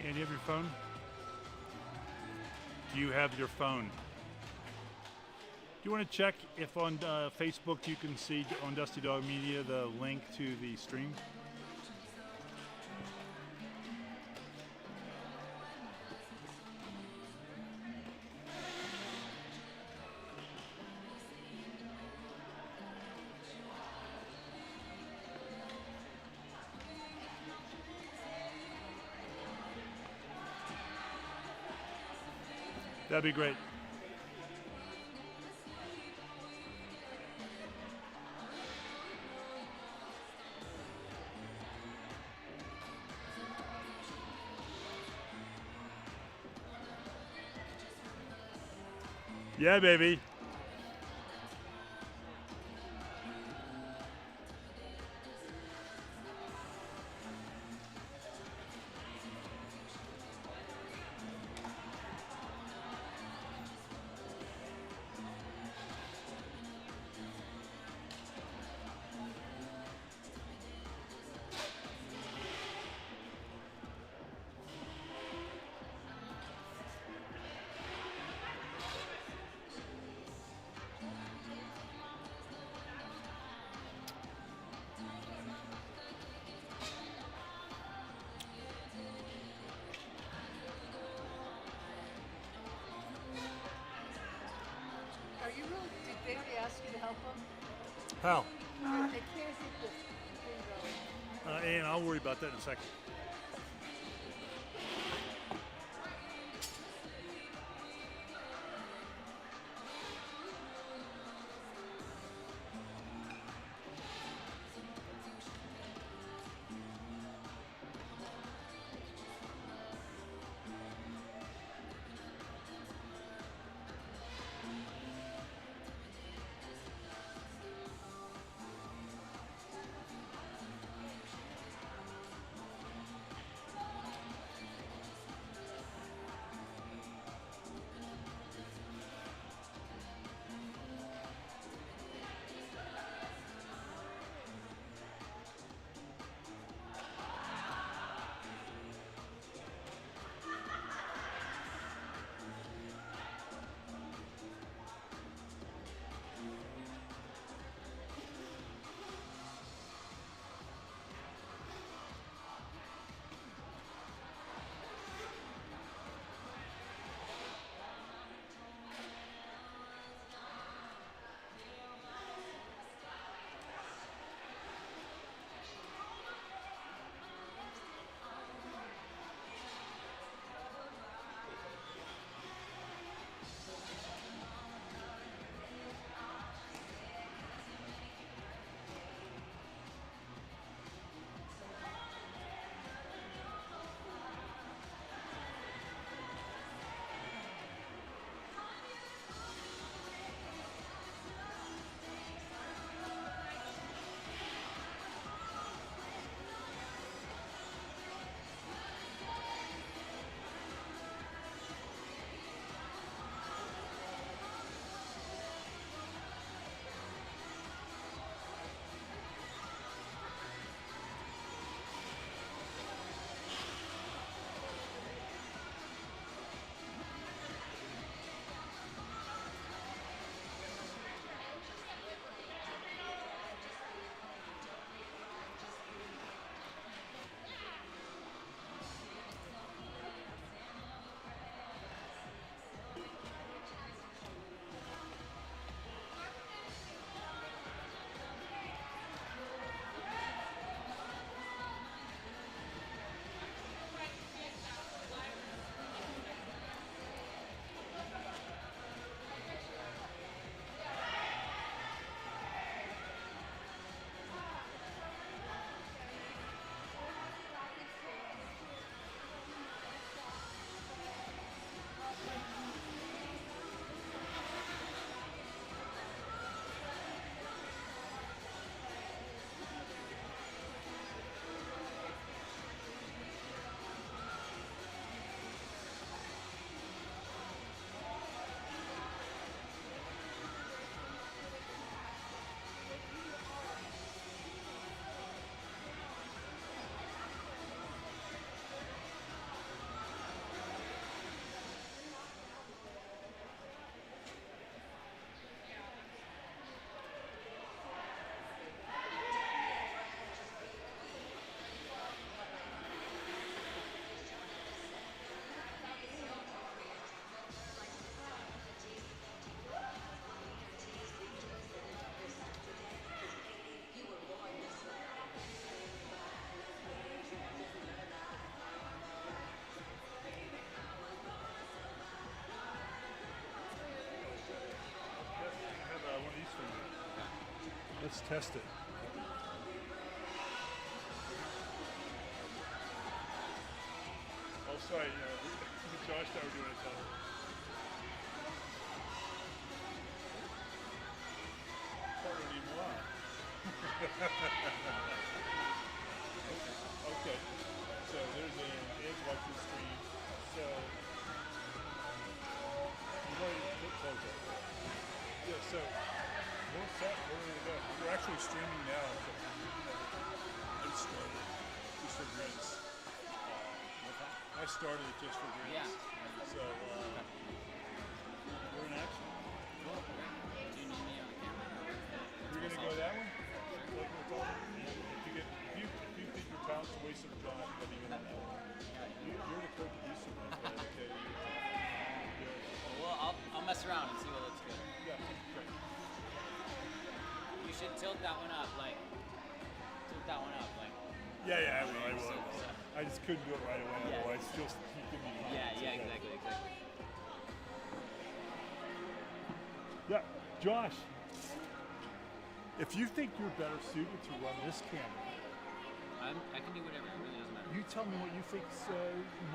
And you have your phone? Do you have your phone? Do you want to check if on Facebook you can see on Dusty Dog Media the link to the stream? That'd be great. Yeah, baby. Are you really? Did they already ask you to help them? How? They can't get this thing going. And I'll worry about that in a second. Let's test it. Oh, sorry. Josh and I were doing a test. Okay, so there's Ed's watching the stream. So you've already hit close up. Yeah, so we're set. We're ready to go. We're actually streaming now. So I started just for grins. I started it just for grins. Yeah. So we're in action. Cool. Do you need me on the camera? You're gonna go that way? Like we're talking. If you think your talent's a waste of time, then you don't know. You're the co-producer, man. Okay. Well, I'll mess around and see what looks good. Yeah, great. You should tilt that one up, like. Yeah, I will. I just couldn't do it right away, Yeah. otherwise just keep giving me Exactly. Yeah, Josh, if you think you're better suited to run this camera, I can do whatever, it really doesn't matter. you tell me what you think's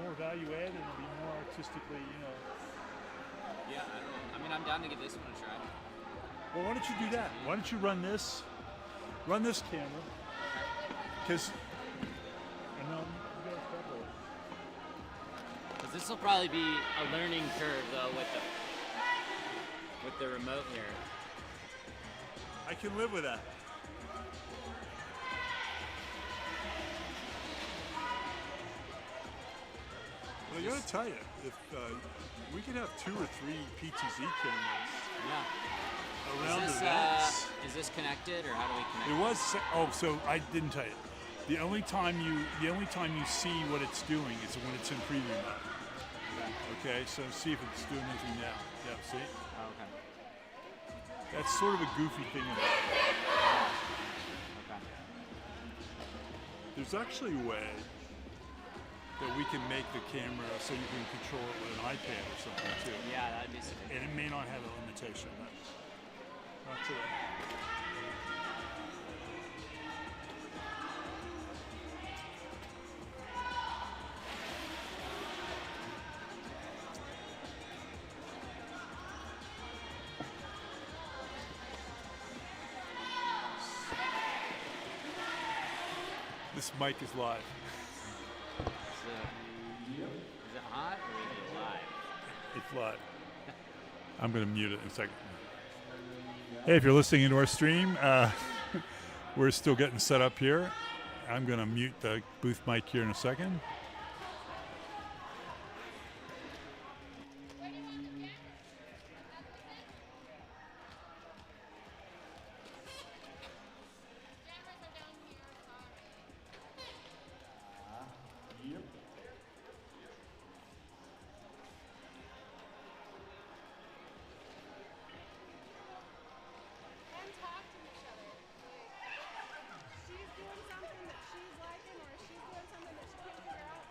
more value add and be more artistically, Yeah, I don't know. I mean, I'm down to give this one a try. Well, why don't you do that? Why don't you run this camera? Because, you got a couple. Because this will probably be a learning curve, though, with the remote here. I can live with that. Well, I gotta tell you, if we could have 2 or 3 PTZ cameras Yeah. around events. Is this connected, or how do we connect? It was. Oh, so I didn't tell you. The only time you see what it's doing is when it's in preview mode. Okay, so see if it's doing anything now. Yeah, see? Oh, okay. That's sort of a goofy thing about it. Okay. There's actually a way that we can make the camera so you can control it with an iPad or something too. Yeah, that'd be sick. And it may not have a limitation. Not today. This mic is live. Is it hot or is it live? It's live. I'm going to mute it in a second. Hey, if you're listening into our stream, we're still getting set up here. I'm going to mute the booth mic here in a second. She's doing something that she's liking, or she's doing something that she can't figure out.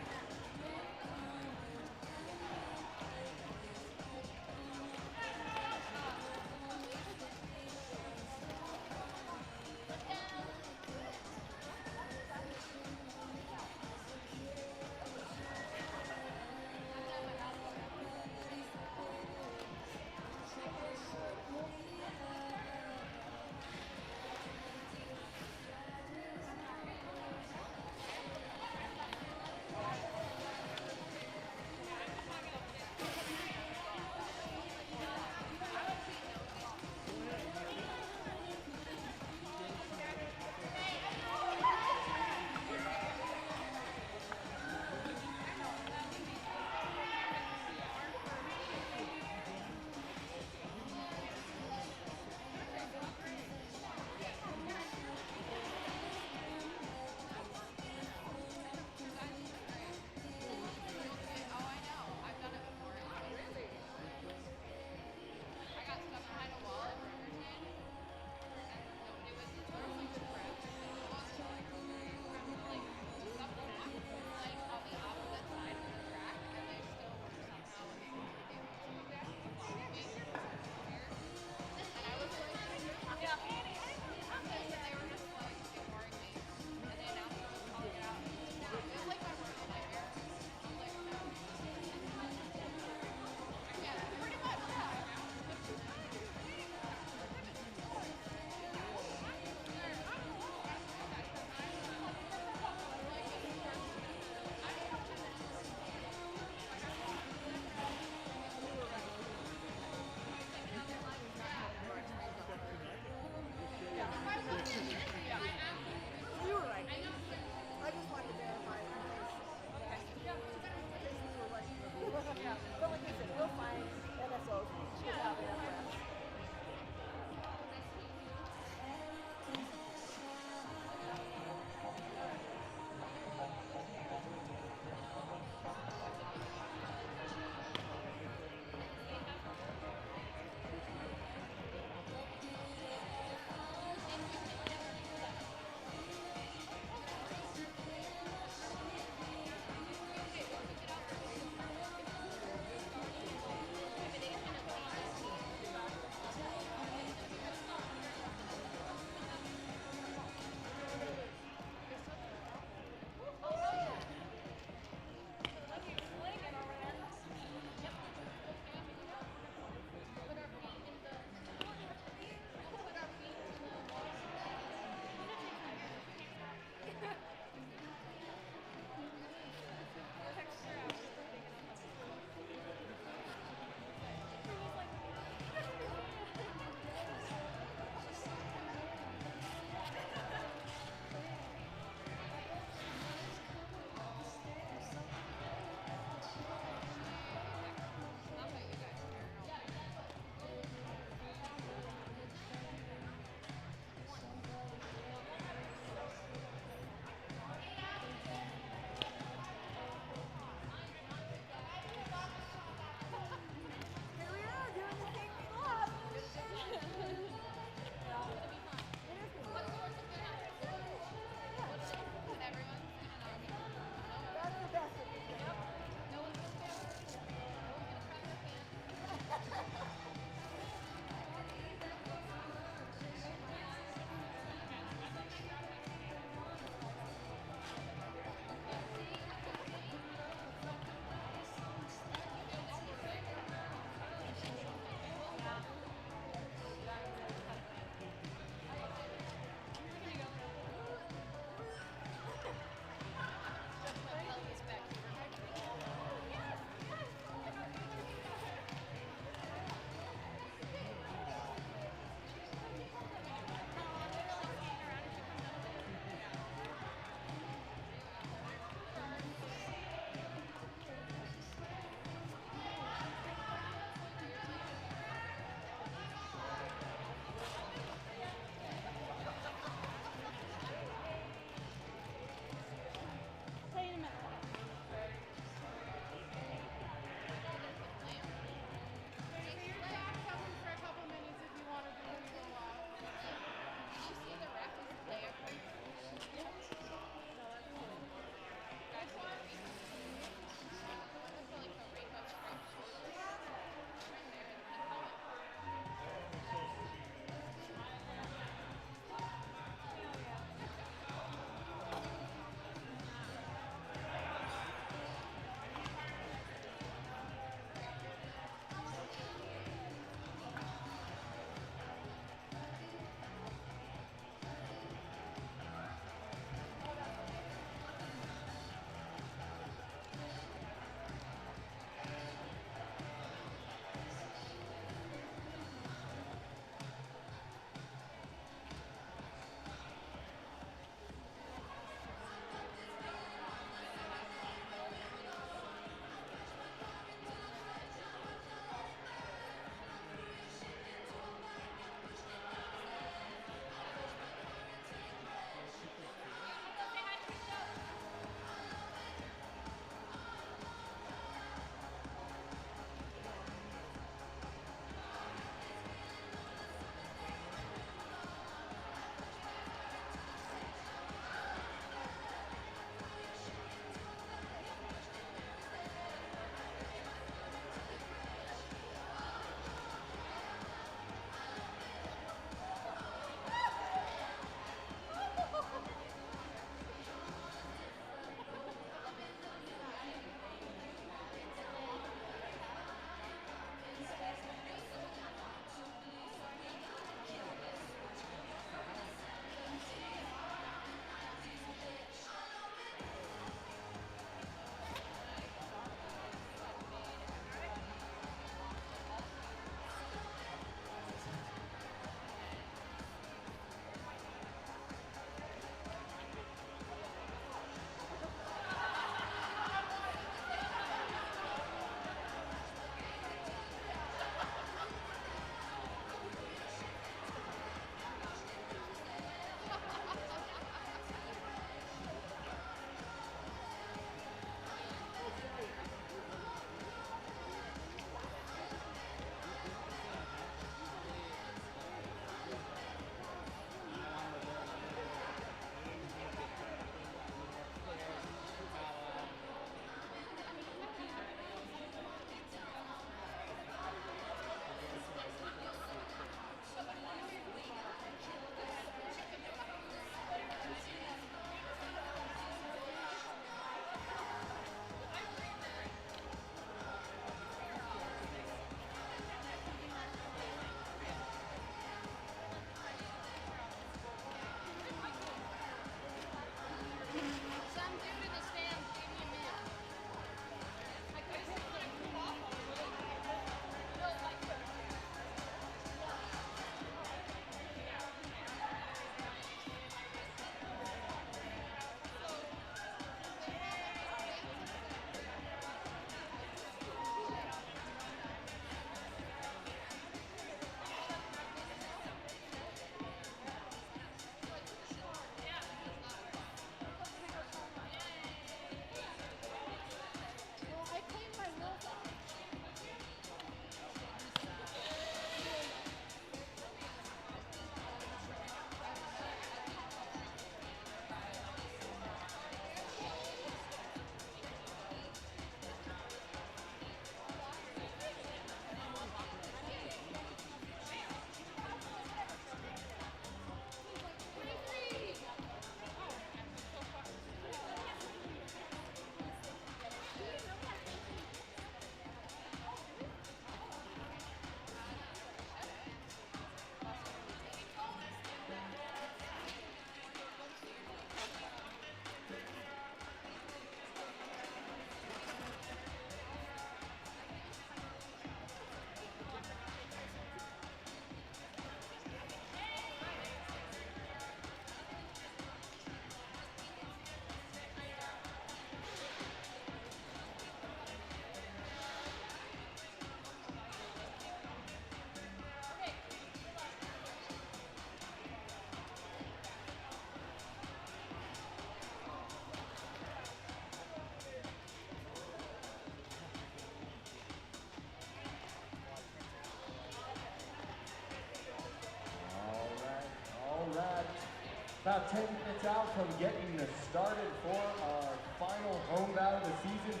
About 10 minutes out from getting started for our final home bout of the season.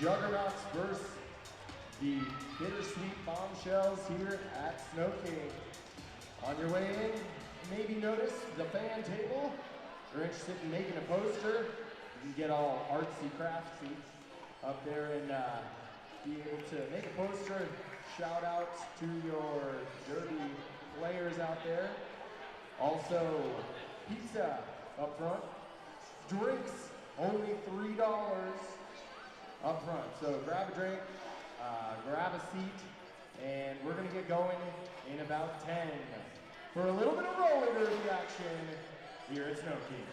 Juggernauts versus the Bitter Sweet Bombshells here at Snow King. On your way in, maybe notice the fan table. If you're interested in making a poster, you can get all artsy craftsy up there and be able to make a poster. Shout out to your Derby players out there. Also, pizza up front. Drinks, only $3 up front. So grab a drink, grab a seat, and we're gonna get going in about 10 for a little bit of roller derby action here at Snow King.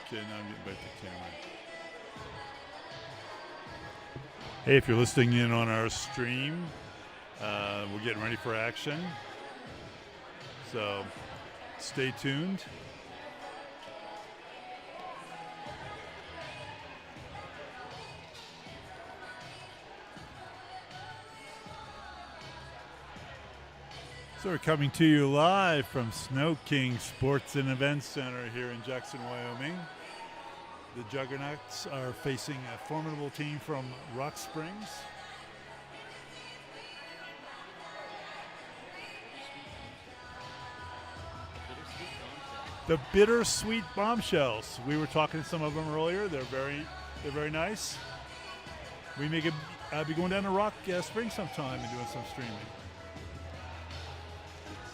Okay, now I'm getting back to camera. Hey, if you're listening in on our stream, we're getting ready for action. So stay tuned. So we're coming to you live from Snow King Sports and Events Center here in Jackson, Wyoming. The Juggernauts are facing a formidable team from Rock Springs. The Bitter Sweet Bombshells. We were talking to some of them earlier. They're very nice. We may be going down to Rock Springs sometime and doing some streaming.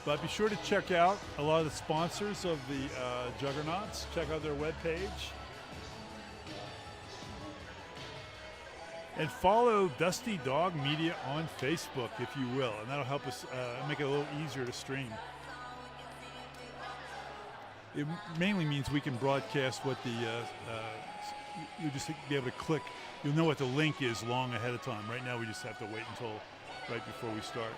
But be sure to check out a lot of the sponsors of the Juggernauts. Check out their webpage. And follow Dusty Dog Media on Facebook, if you will. And that'll help us make it a little easier to stream. It mainly means we can broadcast what the, you'll just be able to click. You'll know what the link is long ahead of time. Right now we just have to wait until right before we start.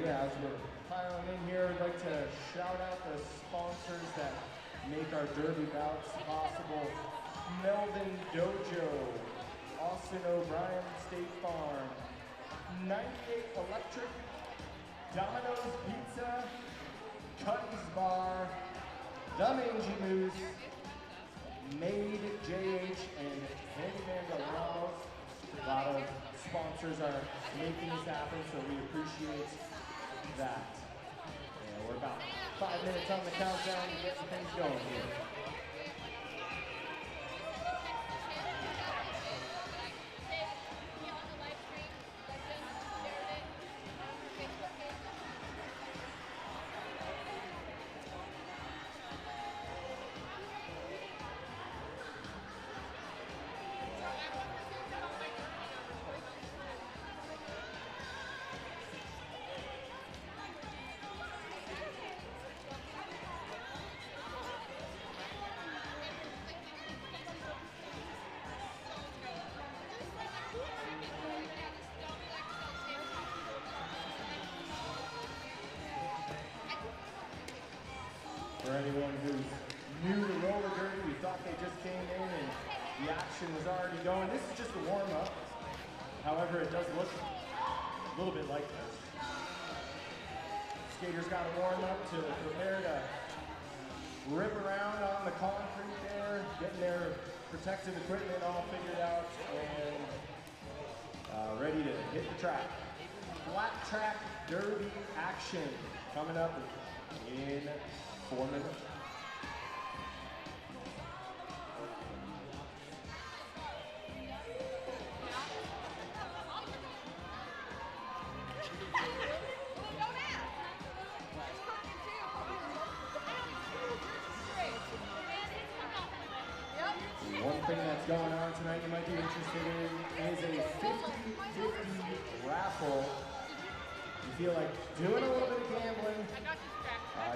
As we're piling in here, I'd like to shout out the sponsors that make our derby bouts possible. Melvin Dojo, Austin O'Brien State Farm, 98 Electric, Domino's Pizza, Cutty's Bar, The Mangy Moose, Made JH and Handyman Juggernauts. A lot of sponsors are making this happen, so we appreciate that. And we're about 5 minutes on the countdown to get some things going here. For anyone who's new to roller derby, we thought they just came in and the action was already going. This is just a warm-up. However, it does look a little bit like this. Skaters got to warm up to prepare to rip around on the concrete there, getting their protective equipment all figured out and ready to hit the track. Flat track derby action coming up in 4 minutes. One thing that's going on tonight you might be interested in is a 50-50 raffle. You feel like doing a little bit of gambling,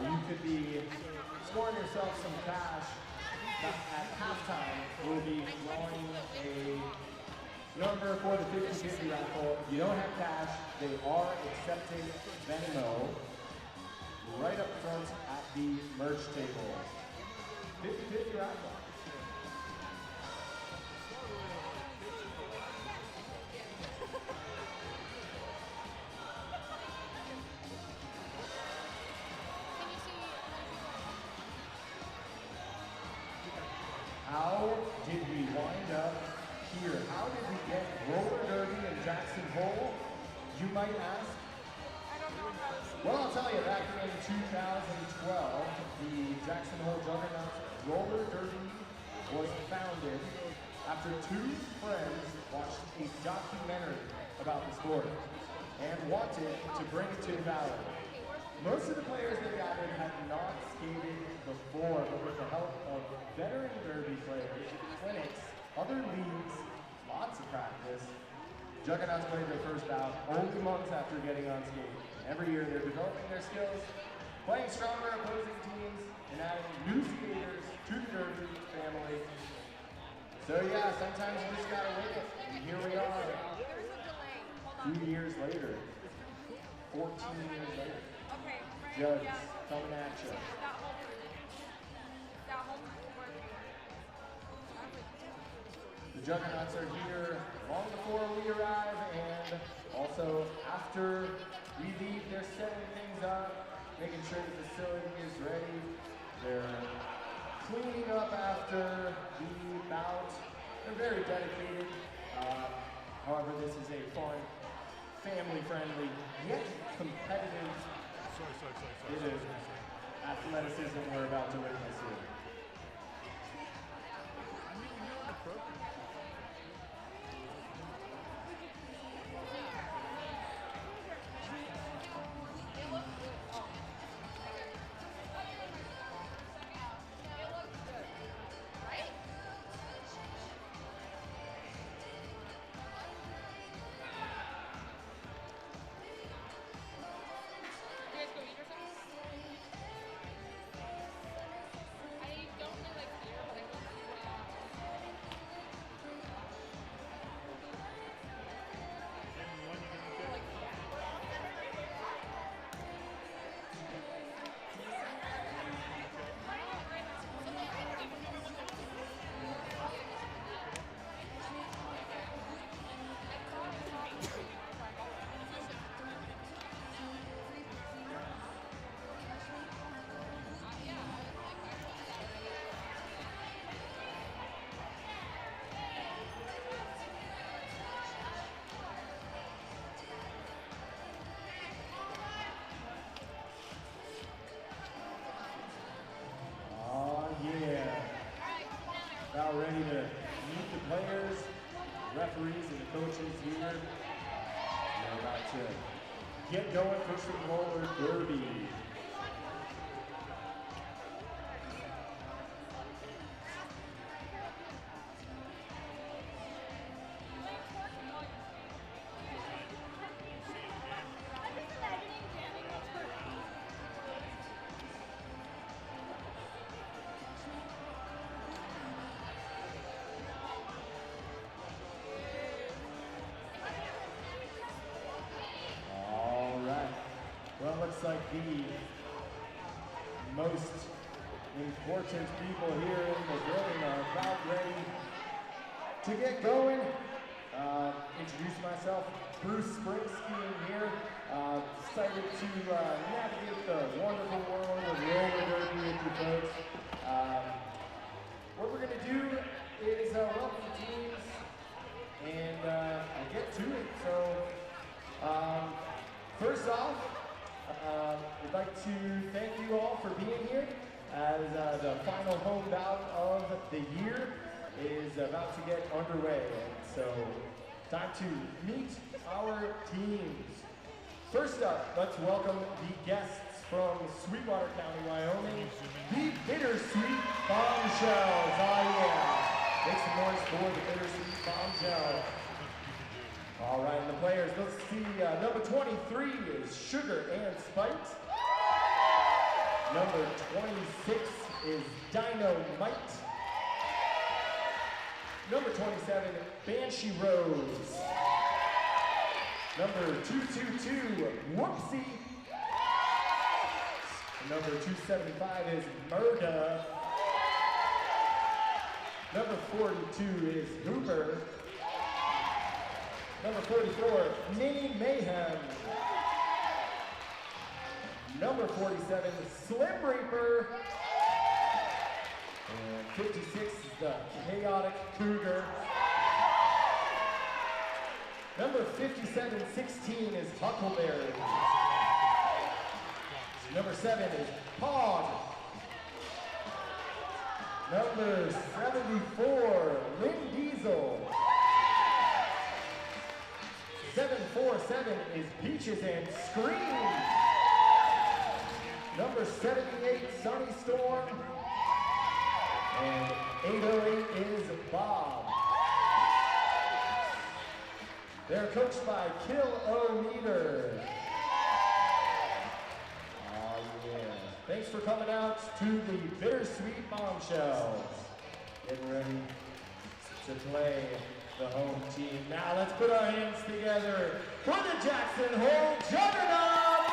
you could be scoring yourself some cash. At halftime, we'll be drawing a number for the 50-50 raffle. You don't have cash, they are accepting Venmo right up front at the merch table. 50-50 raffle. How did we wind up here? How did we get roller derby in Jackson Hole? You might ask. Well, I'll tell you, back in 2012, the Jackson Hole Juggernauts roller derby was founded after two friends watched a documentary about the sport and wanted to bring it to Valley. Most of the players they gathered had not skated before, but with the help of veteran derby players, clinics, other leagues, lots of practice, Juggernauts played their first bout only months after getting on skate. Every year they're developing their skills, playing stronger opposing teams, and adding new skaters to the derby family. So yeah, sometimes you just gotta wing it. And here we are, 2 years later, 14 years later. Jugs coming at you. The Juggernauts are here long before we arrive, and also after we leave, they're setting things up, making sure the facility is ready. They're cleaning up after the bout. They're very dedicated. However, this is a fun, family-friendly, yet competitive. It is athleticism we're about to witness here. get going for some roller derby. Looks like the most important people here in the building are about ready to get going. Introduce myself, Bruce Springsteen here. Excited to navigate the wonderful world of roller derby with you folks. What we're going to do is welcome the teams and get to it. So, first off, we'd like to thank you all for being here as the final home bout of the year is about to get underway. And so, time to meet our teams. First up, let's welcome the guests from Sweetwater County, Wyoming, the Bitter Sweet Bombshells. Oh yeah, make some noise for the Bitter Sweet Bombshells. All right, and the players, let's see, number 23 is Sugar and Spite. Number 26 is Dynamite. Number 27, Banshee Rose. Number 222, Whoopsie. Number 275 is Murda. Number 42 is Hooper. Number 44, Mini Mayhem. Number 47, Slim Reaper. And 56 is the Chaotic Cougar. Number 5716 is Huckleberry. Number 7 is Pog. Number 74, Lynn Diesel. 747 is Peaches and Scream. Number 78, Sunny Storm. And 808 is Bob. They're coached by Kill-O-Meter. Oh yeah. Thanks for coming out to the Bitter Sweet Bombshells. Getting ready to play the home team. Now let's put our hands together for the Jackson Hole Juggernauts!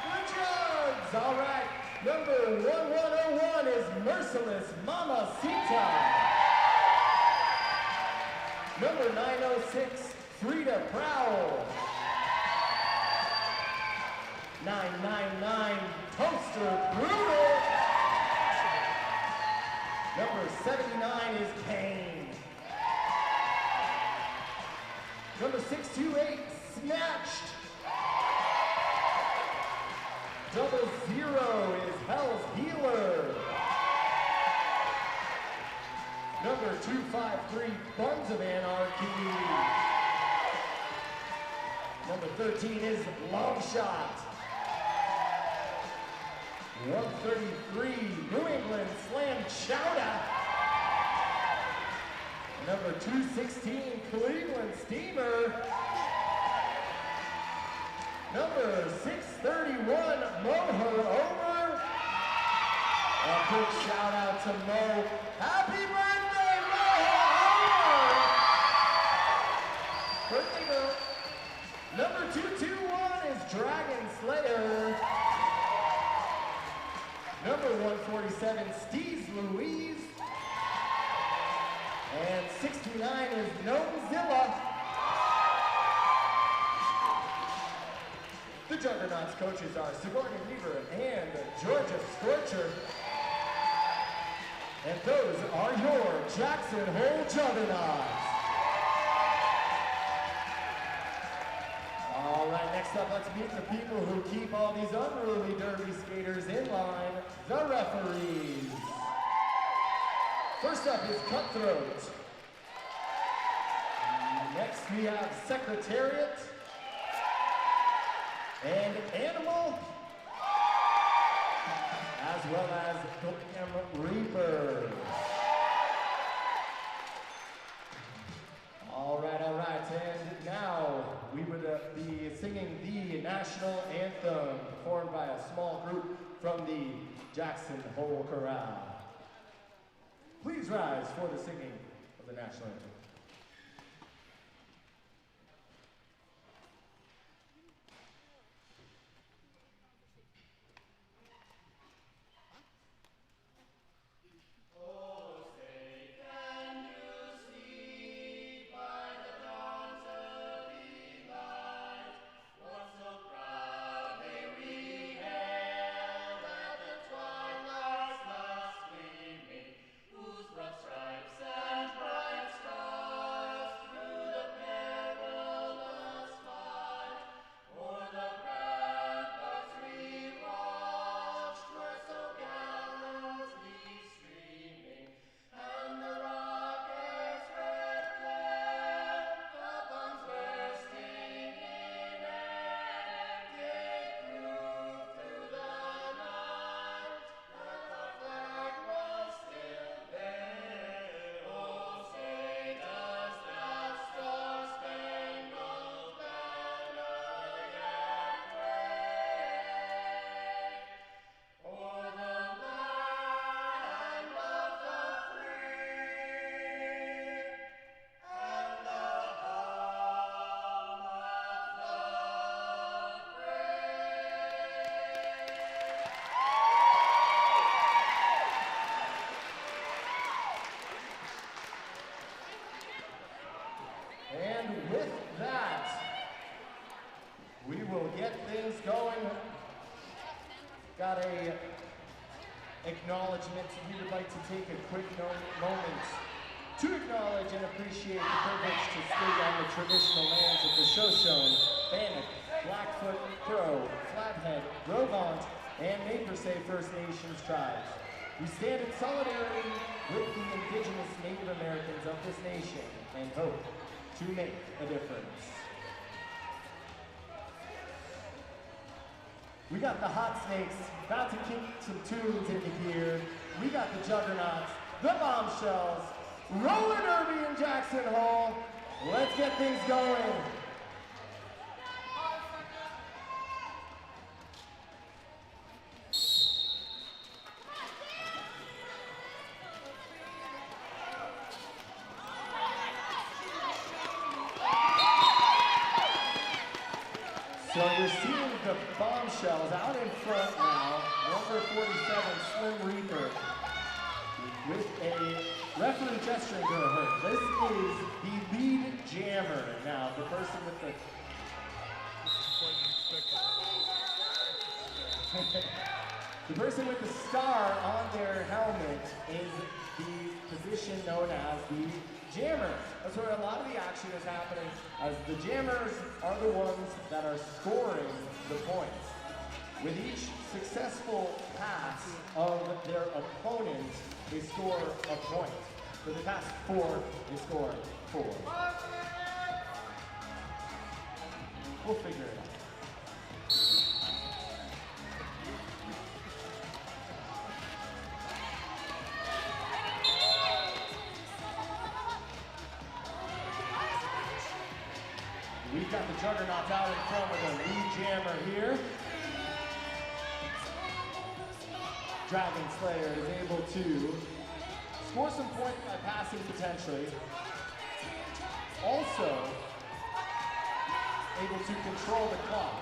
The Jugs! All right, number 1101 is Merciless Mamacita. Number 906, Frida Prowl. 999, Toaster Brutal. Number 79 is Kane. Number 628, Snatched. 00 is Hell's Healer. Number 253, Buns of Anarchy. Number 13 is Long Shot. 133, New England Slam Chowder. Number 216, Cleveland Steamer. Number 631, Mow Her Over. A quick shout out to Mo. Happy birthday, Mo! Birthday girl. Number 221 is Dragon Slayer. Number 147, Steez Louise. And 69 is Gnomezilla. The Juggernauts coaches are Sigourney Weaver and Georgia Scorcher. And those are your Jackson Hole Juggernauts. All right, next up, let's meet the people who keep all these unruly derby skaters in line, the referees. First up is Cutthroat. Next we have Secretariat and Animal, as well as Glam Reapers. All right, and now we would be singing the national anthem performed by a small group from the Jackson Hole Corral. Please rise for the singing of the national anthem. Got a acknowledgement. We would like to take a quick moment to acknowledge and appreciate the privilege to skate on the traditional lands of the Shoshone, Bannock, Blackfoot, Crow, Flathead, Gros-Ventre, and Nipissey First Nations tribes. We stand in solidarity with the indigenous Native Americans of this nation and hope to make a difference. We got the Hot Snakes about to kick some tunes into gear. We got the Juggernauts, the Bombshells, roller derby in Jackson Hole. Let's get things going. So you're seeing the Bombshells out in front now, number 47, Slim Reaper, with a referee gesturing to her. This is the lead jammer now, the person with the... The person with the star on their helmet is the position known as the jammer. That's where a lot of the action is happening, as the jammers are the ones that are scoring the points. With each successful pass of their opponent, they score a point. For the past 4, they score 4. We'll figure it out. We've got the Juggernauts out in front with a lead jammer here. Dragon Slayer is able to score some points by passing potentially. Also, able to control the clock.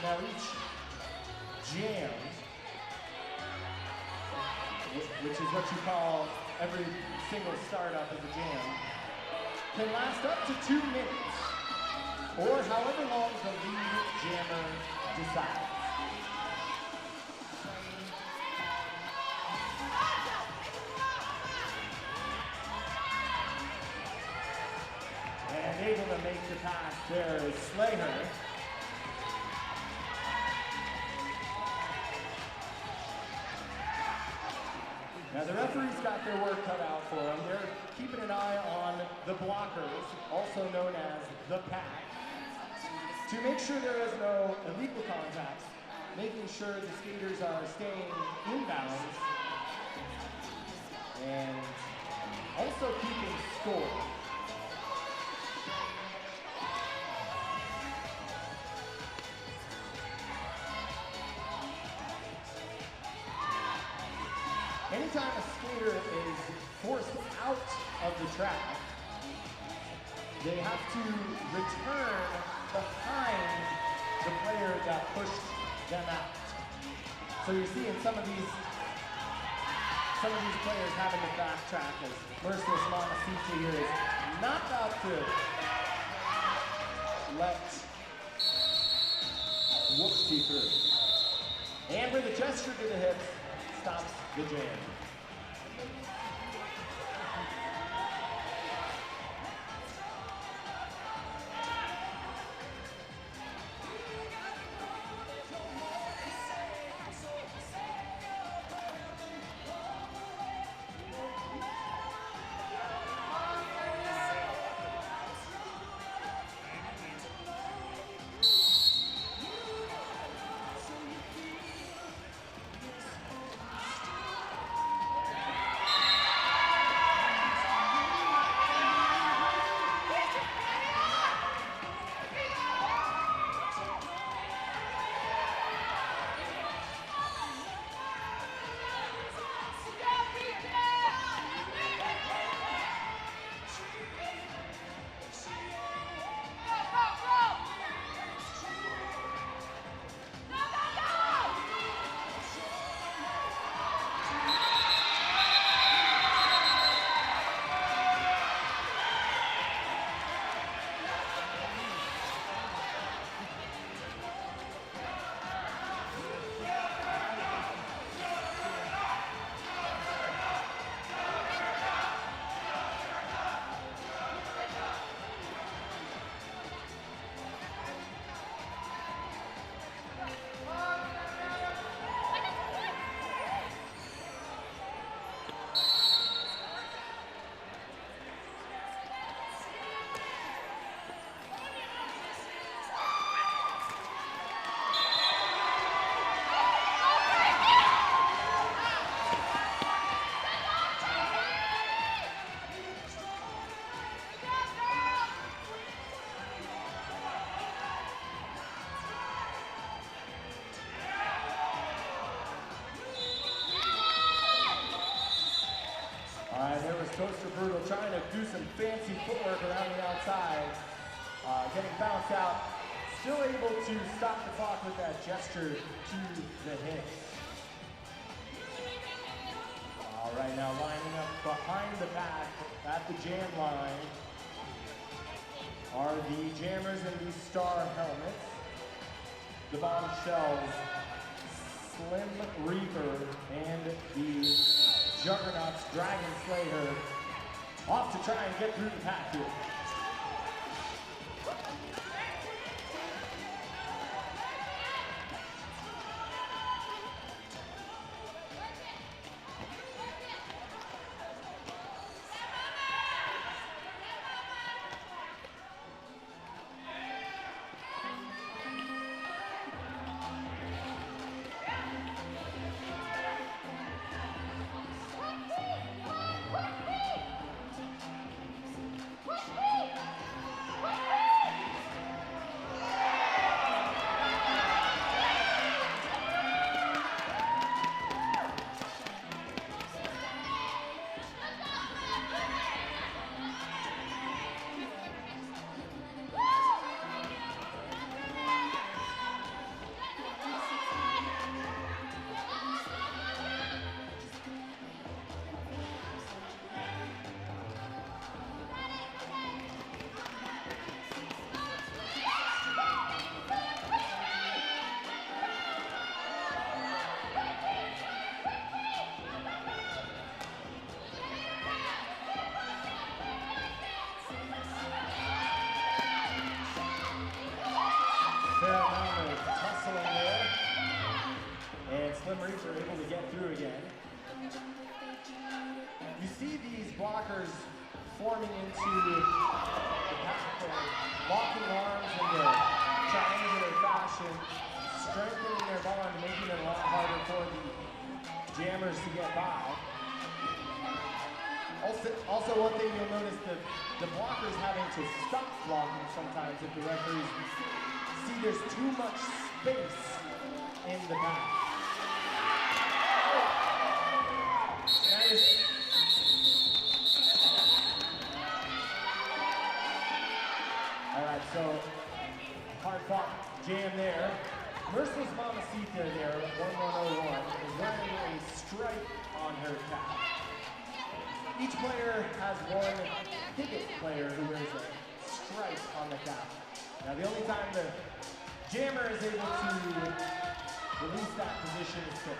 Now each jam, which is what you call every single startup as a jam, can last up to 2 minutes, or however long the lead jammer decides. And able to make the pass there is Slayer. Now the referees got their work cut out for them. They're keeping an eye on the blockers, also known as the pack, to make sure there is no illegal contact, making sure the skaters are staying inbounds, and also keeping score. Anytime a skater is forced out of the track, they have to return behind the player that pushed them out. So you're seeing some of these players having to backtrack as Merciless Montecito here is not about to let Whoopsie through. And with a gesture to the hips, stops the jam. There was Toaster Brutal trying to do some fancy footwork around the outside, getting bounced out, still able to stop the clock with that gesture to the hips. All right, now lining up behind the pack at the jam line are the Jammers in the Star helmets, the Bombshells, Slim Reaper, and the Juggernauts, Dragon Slayer, off to try and get through the pack here. Fair amount of tussling there. And Slim Reaper able to get through again. You see these blockers forming into the pack, locking arms in the triangular fashion, strengthening their bond, making it a lot harder for the jammers to get by. Also one thing you'll notice, the blockers having to stop blocking sometimes if the referees see there's too much space in the pack. Alright, so hard fought jam there. Merciless Mamacita there, 1101, is wearing a stripe on her cap. Each player has one pivot player who wears a stripe on the cap. Now the only time the jammer is able to release that position is to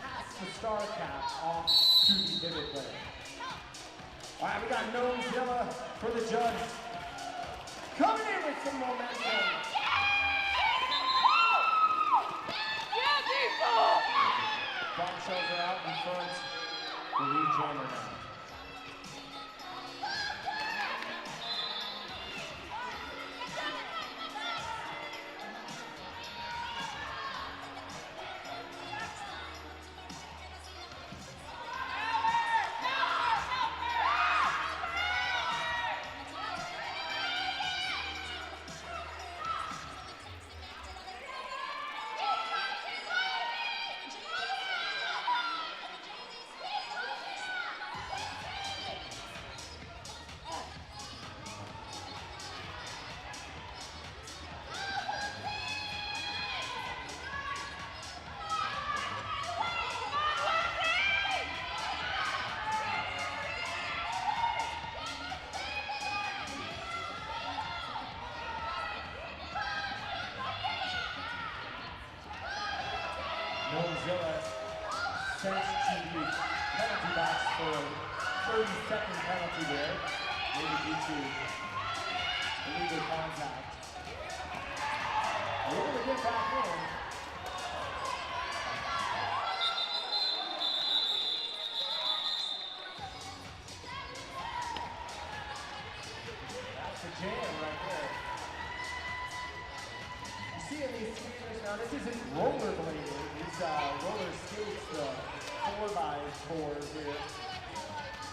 pass the star cap off to the pivot player. All right, we got Gnomezilla for the Jugs. Coming in with some momentum. Bombshells are out in front. The lead jammer now. Gnomezilla sent to the penalty box for a 30-second penalty there, maybe due to illegal contact. Able to get back in. That's a jam right there. You see in these skaters now, this isn't rollerblading. These roller skates, the 4x4 here.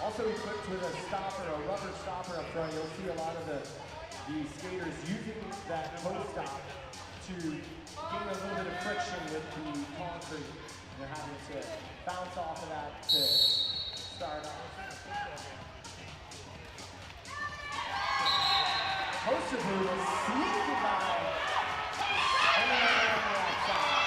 Also equipped with a stopper, a rubber stopper up front. You'll see a lot of the skaters using that toe stop to gain a little bit of friction with the concrete. They're having to bounce off of that to start off. Poster move is sneaky by anyone on the outside.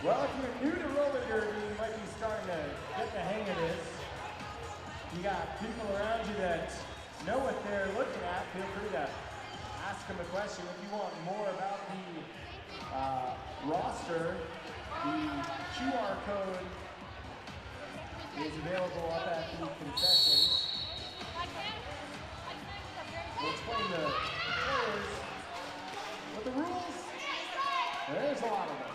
Well, if you're new to roller derby, you might be starting to get the hang of this. You got people around you that know what they're looking at. Feel free to ask them a question. If you want more about the roster, the QR code is available up at the concessions. We'll explain the players, but the rules, there's a lot of them.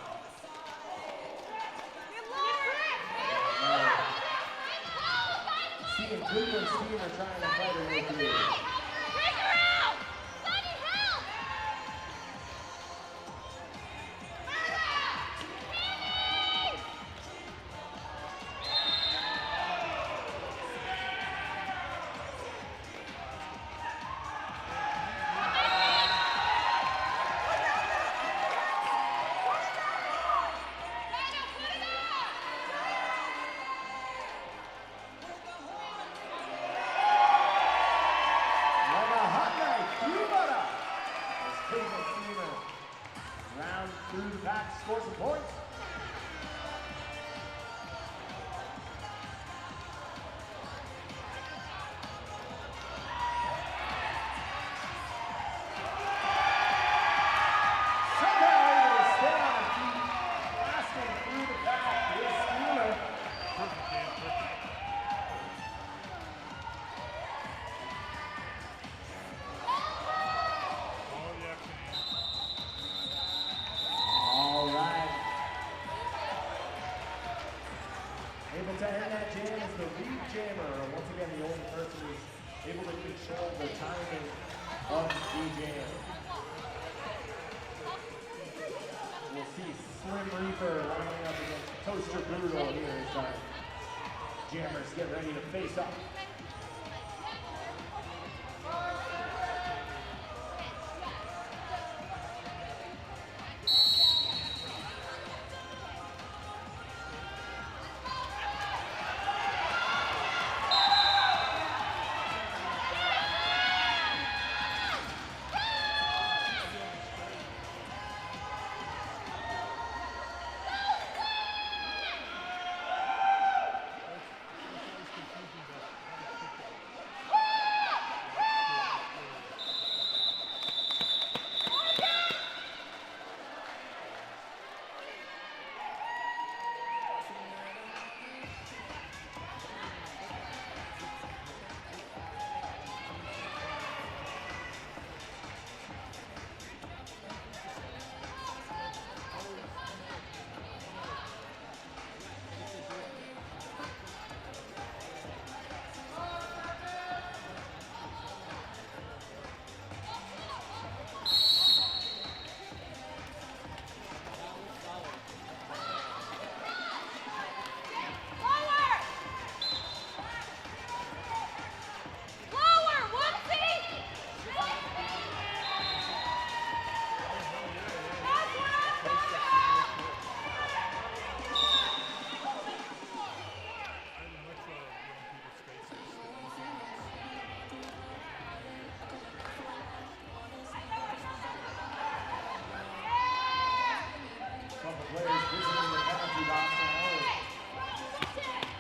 See, and Cleveland's team are trying to fight their way through. Able to end that jam is the lead jammer. Once again, the only person who's able to control the timing of the jam. We'll see Slim Reaper lining up against Toaster Brutal here as our jammers get ready to face up.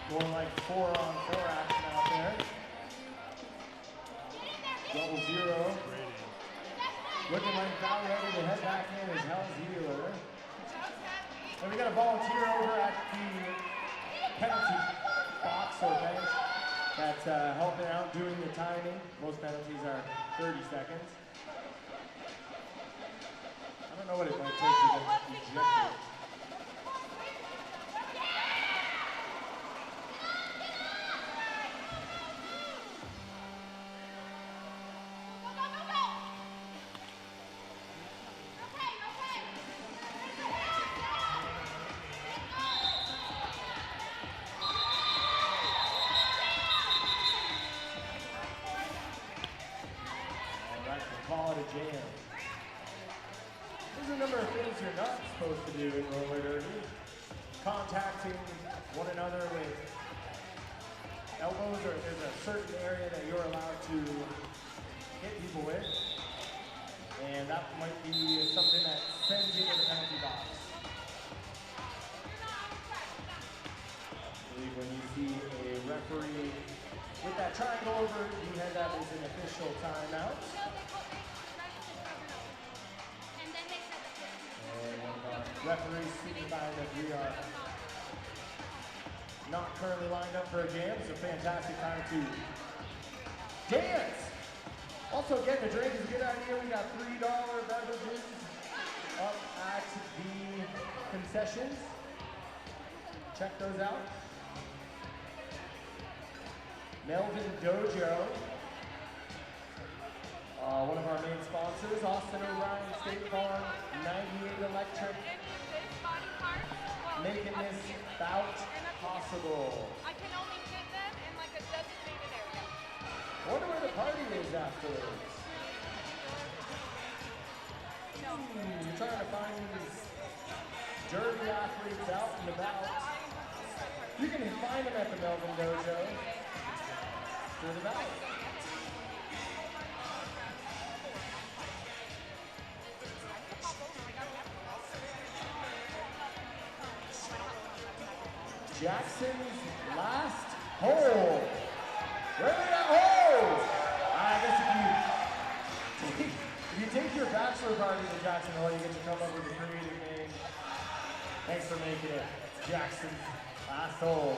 More like 4-on-4 action out there. Double zero. Looking like about ready to head back in is Hell's Healer. And we got a volunteer over at the penalty box or bench that's helping out doing the timing. Most penalties are 30 seconds. I don't know what it might take to get ejected. Call it a jam. There's a number of things you're not supposed to do in roller derby. Contacting one another with elbows, or there's a certain area that you're allowed to hit people with. And that might be something that sends you to the penalty box. I believe when you see a referee with that triangle over, you had that as an official timeout. Referees signify that we are not currently lined up for a jam. It's a fantastic time to dance. Also, getting a drink is a good idea. We got $3 beverages up at the concessions. Check those out. Melvin Dojo. One of our main sponsors, Austin O'Brien State Farm, 98 Electric, making this bout possible. I can only fit them in like a designated area. Wonder where the party is afterwards. You're trying to find these derby athletes out and about. You can find them at the Melvin Dojo for the bout. Jackson's last hole. Where are we at? Oh! I guess if you take your bachelor party to Jackson Hole, you get to come up with a creative name. Thanks for making it Jackson's last hole.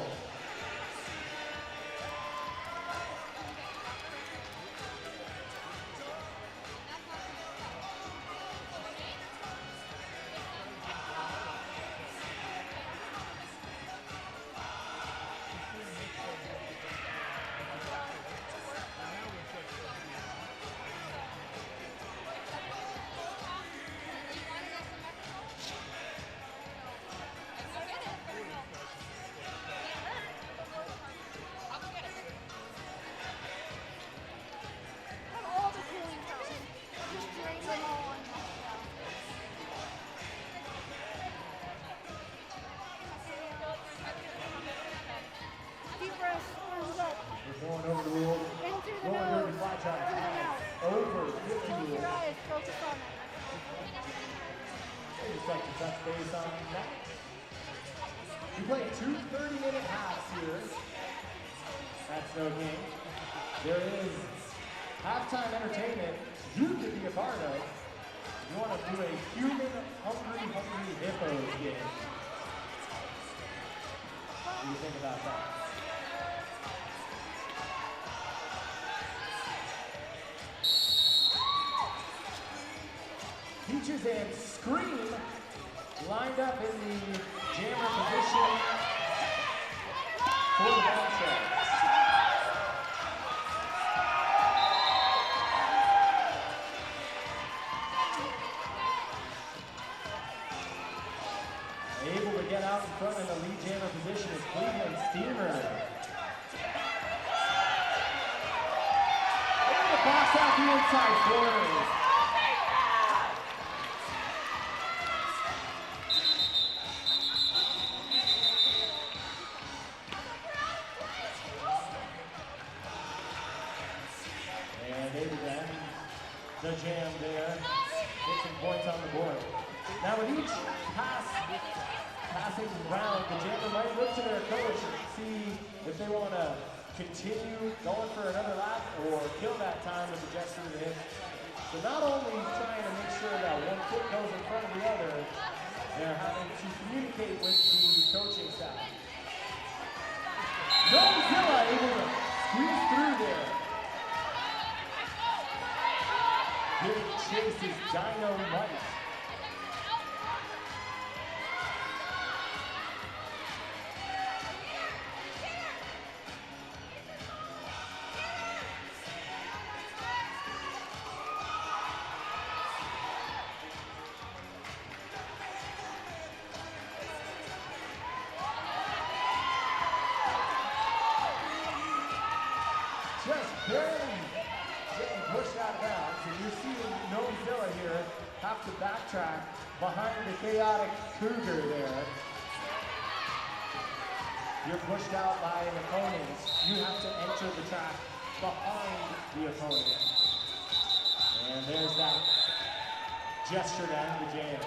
Snow King. There is halftime entertainment you could be a part of. You want to do a human hungry hippos game. What do you think about that? Peaches and Scream lined up in the jammer position for the Bombshells. Able to get out in front in the lead jammer position is Cleveland Steamer. Able to box out the inside corners. And able to end the jam there. Get some points on the board. Now with each passing round, the jammer might look to their coach and see if they want to continue going for another lap or kill that time with the jets through the hip. So not only trying to make sure that one foot goes in front of the other, they're having to communicate with the coaching staff. Gnozilla able to squeeze through there. Giving chase is Dynamite. Just barely getting pushed out of bounds, and you're seeing Gnozilla here have to backtrack behind the chaotic Cougar there. You're pushed out by an opponent. You have to enter the track behind the opponent. And there's that gesture to end the jam.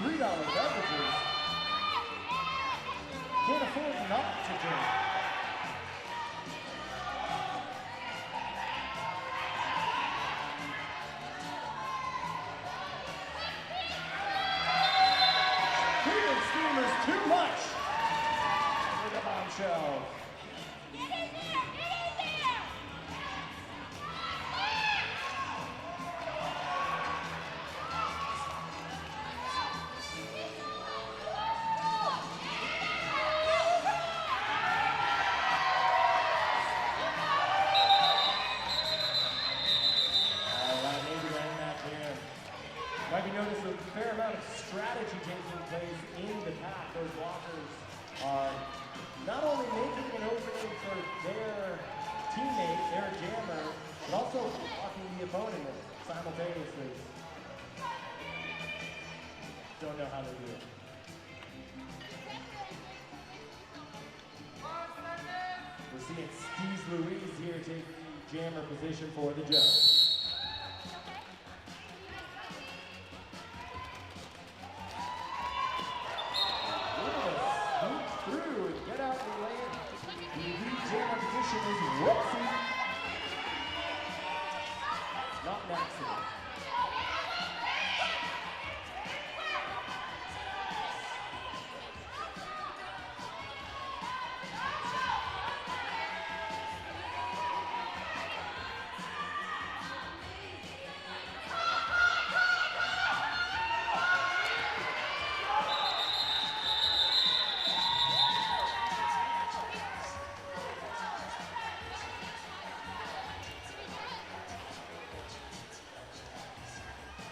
$3 beverages. Can't afford not to drink. Freedom Steamers too much with the bombshell. Might be noticed a fair amount of strategy taking place in the pack. Those blockers are not only making an opening for their teammate, their jammer, but also blocking the opponent simultaneously. Don't know how they do it. We're seeing Steve Louise here take the jammer position for the judge. Not an accident.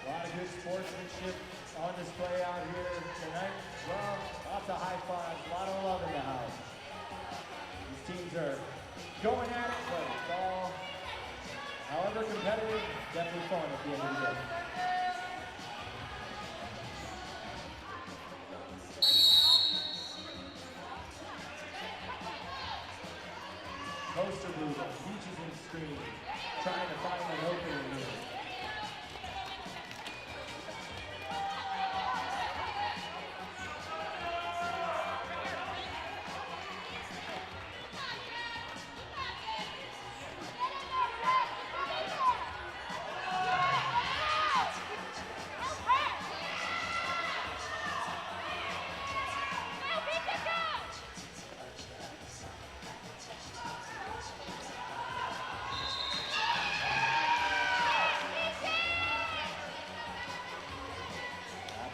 A lot of good sportsmanship on display out here tonight. Well, lots of high fives, a lot of love in the house. These teams are going at it, but it's all, however competitive, definitely fun at the end of the day. Poster blue, beaches and screen, trying to find an opening here.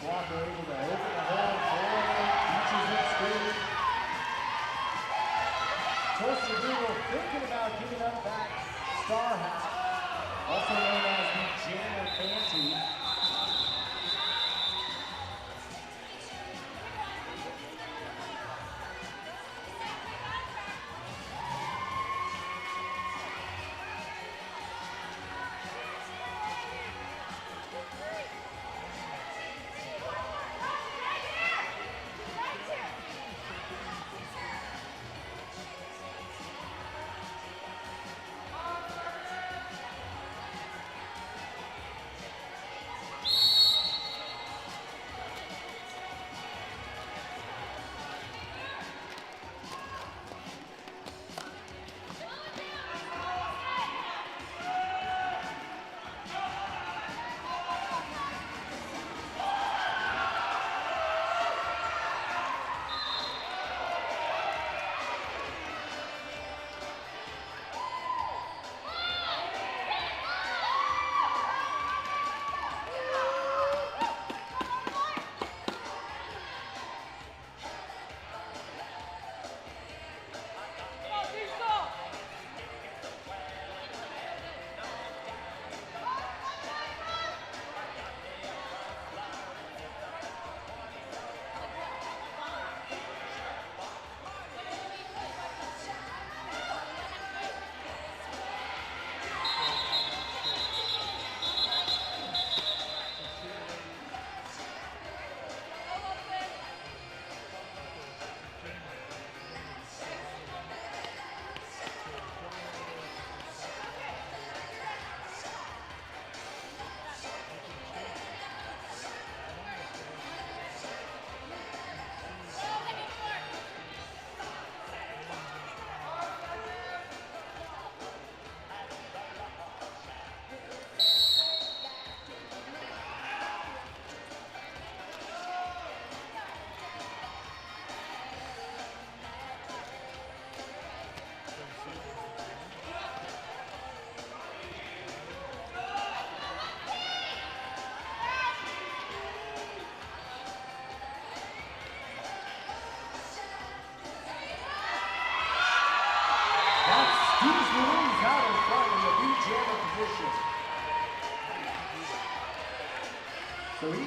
Blocker able to open the hole for beaches and screen. Toaster Google thinking about giving up that star hat, also known as the Jammer Fancy.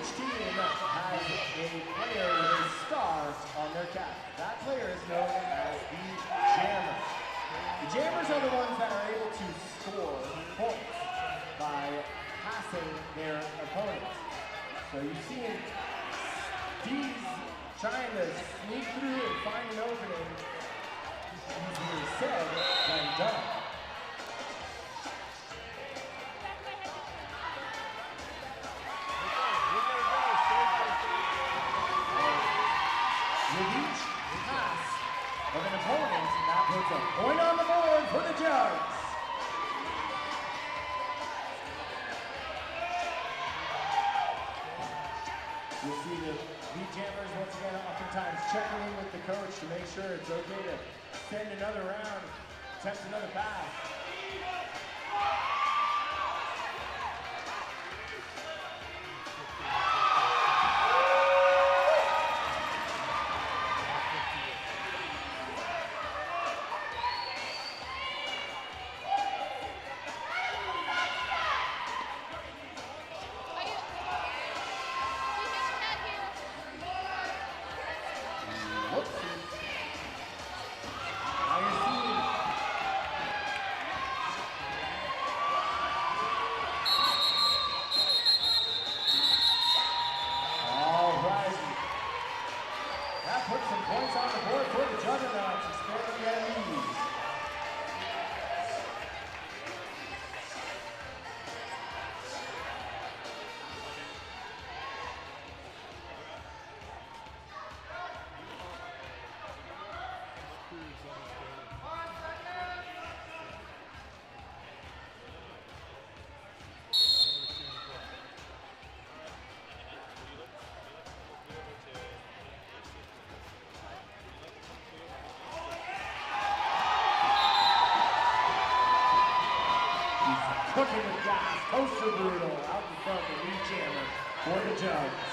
Each team has a player with a star on their cap. That player is known as the Jammers. The Jammers are the ones that are able to score points by passing their opponents. So you see D's trying to sneak through and find an opening. Easier said than done. With each pass of an opponent, that puts a point on the board for the Jugs. You'll see the lead jammers once again oftentimes checking in with the coach to make sure it's okay to send another round, attempt another pass. Put some points on the board for the Juggernauts, expanding their lead. Cooking with gas, Toaster Brutal out in front, the lead jammer for the Jugs.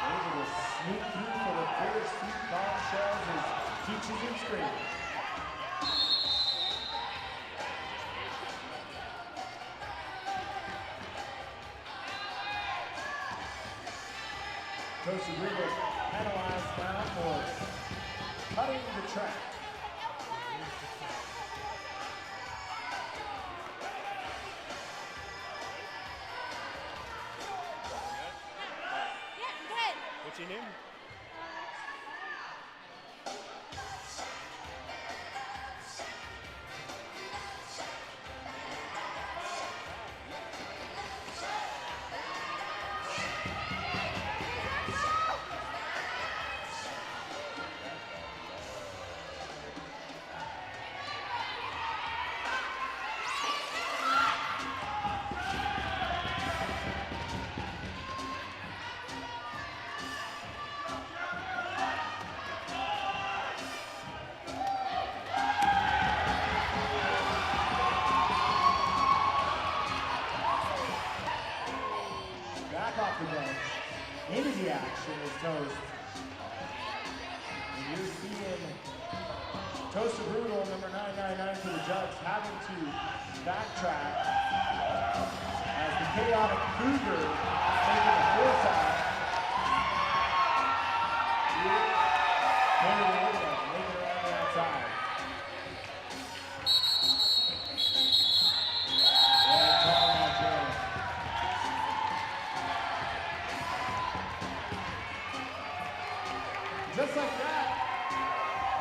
Able to sneak through for the Bitter Sweet Bombshells as Peaches and Scream. Toaster Brutal penalized now for cutting the track. What's your name? Off the bench, into the action is Toast. And you're seeing Toaster Brutal, number 999 for the Jugs, having to backtrack as the chaotic Cougar taking the force out. Making it around the outside. Just like that,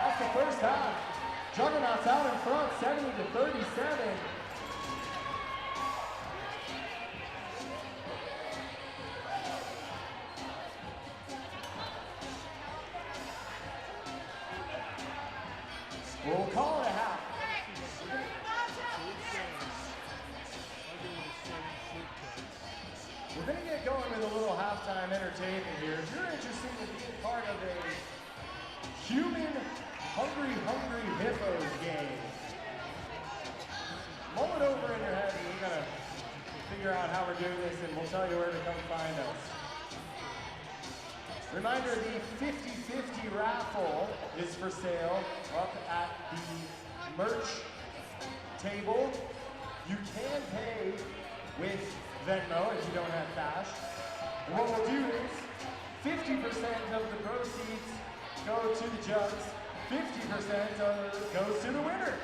that's the first half. Juggernauts out in front, 70-37. We'll call it a half. We're going to get going with a little halftime entertainment here. If you're interested in being part of a human hungry hippos game, mull it over in your head and we're going to figure out how we're doing this and we'll tell you where to come find us. Reminder, the 50-50 raffle is for sale up at the merch table You can pay with Venmo if you don't have cash. And what we'll do is 50% of the proceeds go to the jugs, 50% goes to the winner.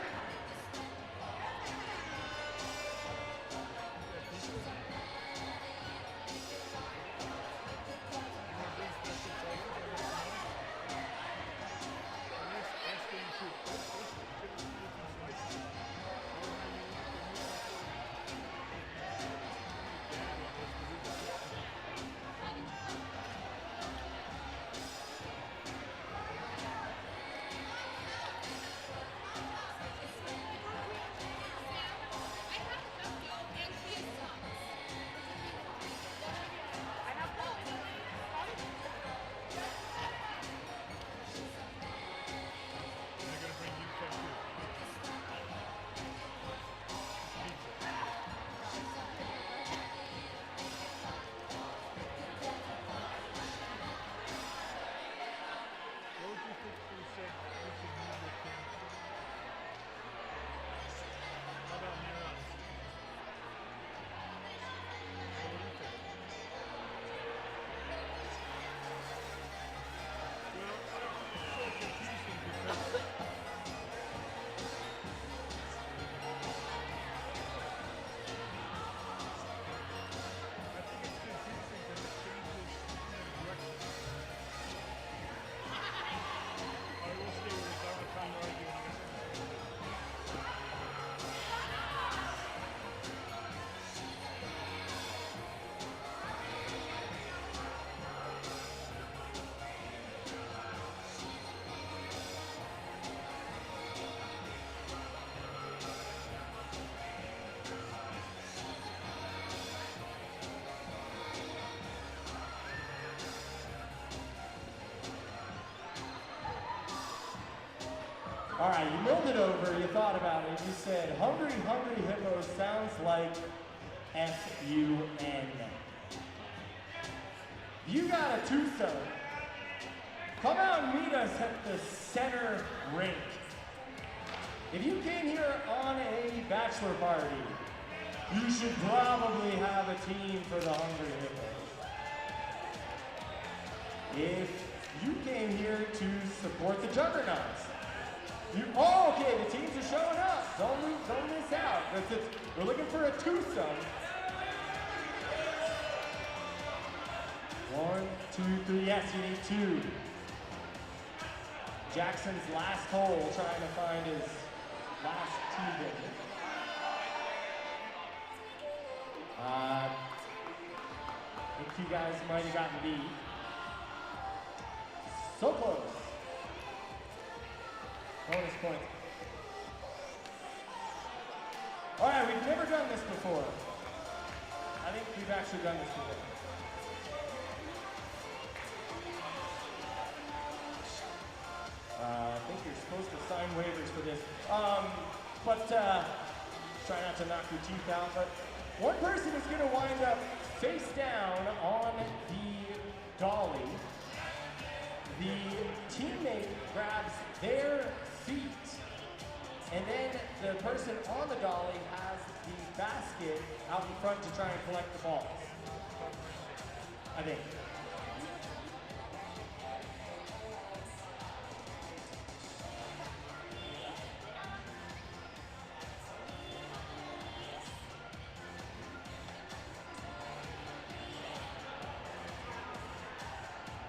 All right, you mulled it over, you thought about it, you said, Hungry, Hungry Hippo sounds like F-U-N. You got a twosome. Come out and meet us at the center rink. If you came here on a bachelor party, you should probably have a team for the Hungry Hippo. If you came here to support the Juggernauts, okay, the teams are showing up. Don't miss out. We're looking for a twosome. 1, 2, 3. Yes, you need 2. Jackson's last hole, trying to find his last teammate. I think you guys might have gotten beat. So close. Bonus point. All right, we've never done this before. I think we've actually done this before. I think you're supposed to sign waivers for this. But try not to knock your teeth out. But one person is going to wind up face down on the dolly. The teammate grabs their feet, and then the person on the dolly has the basket out in front to try and collect the balls. I think.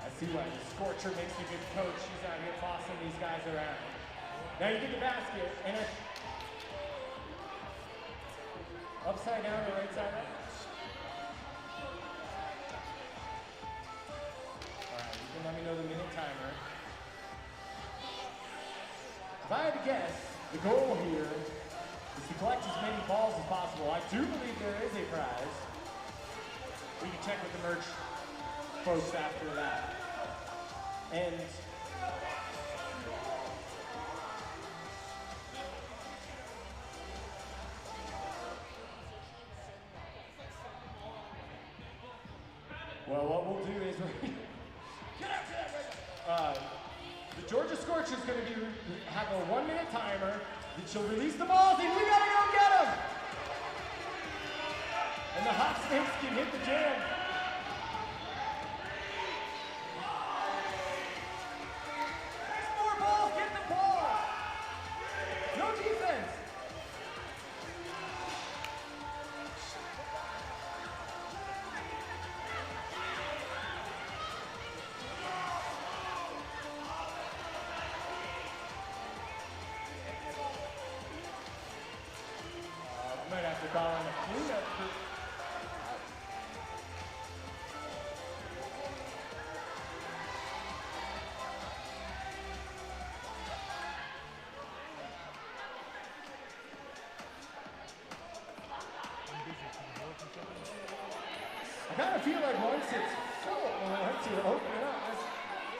I see why the Scorcher makes a good coach. She's out here bossing these guys around. Now you get the basket, and it's upside down or right side up. All right, you can let me know the minute timer. If I had to guess, the goal here is to collect as many balls as possible. I do believe there is a prize. We can check with the merch folks after that. And well, what we'll do is the Georgia Scorcher is going to have a 1-minute timer. She'll release the balls, and we gotta go get them. And the hot snakes can hit the jam. There's more balls, get the ball. No defense. Might have to call in a cleanup for... I kind of feel like once it's full, once you open it up, it's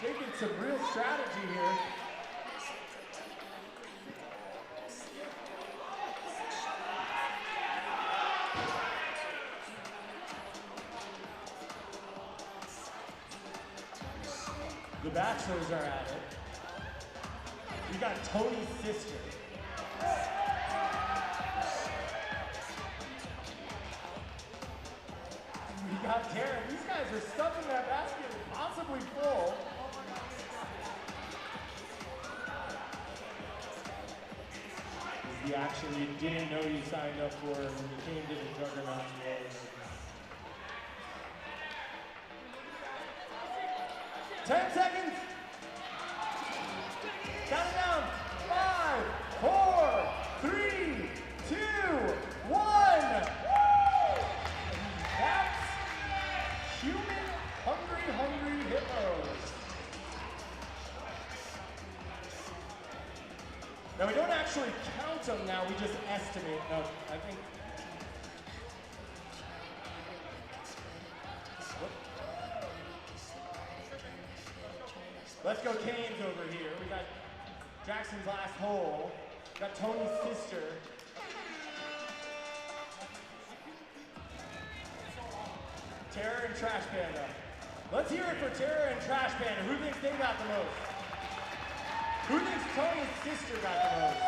taking some real strategy here. The Bachelors are at it. We got Tony's sister. We got Taryn. These guys are stuffing that basket possibly full. This is the action you didn't know you signed up for when you came to the Juggernauts. 10 seconds. Count it down. 5, 4, 3, 2, 1. That's human hungry hippos. Now we don't actually count them now, we just estimate. No, I think. Let's go Canes over here. We got Jackson's last hole. We got Tony's sister. Terror and Trash Panda. Let's hear it for Terror and Trash Panda. Who thinks they got the most? Who thinks Tony's sister got the most?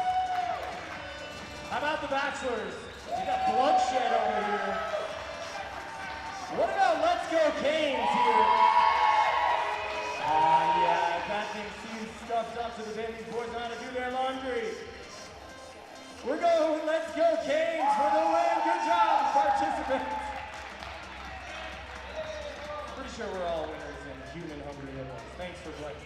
How about the Bachelors? We got bloodshed over here. What about Let's Go Canes here? Yeah, that thing seems stuffed up to the bend. These boys know how to do their laundry. We're going, Let's Go Canes for the win. Good job, participants. Pretty sure we're all winners in human hungry hippos. Thanks for playing.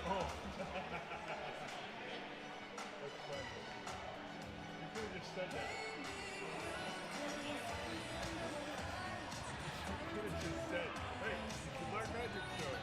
Oh. That's funny. You could have just said that. You could have just said, hey, it's the Black Magic Show.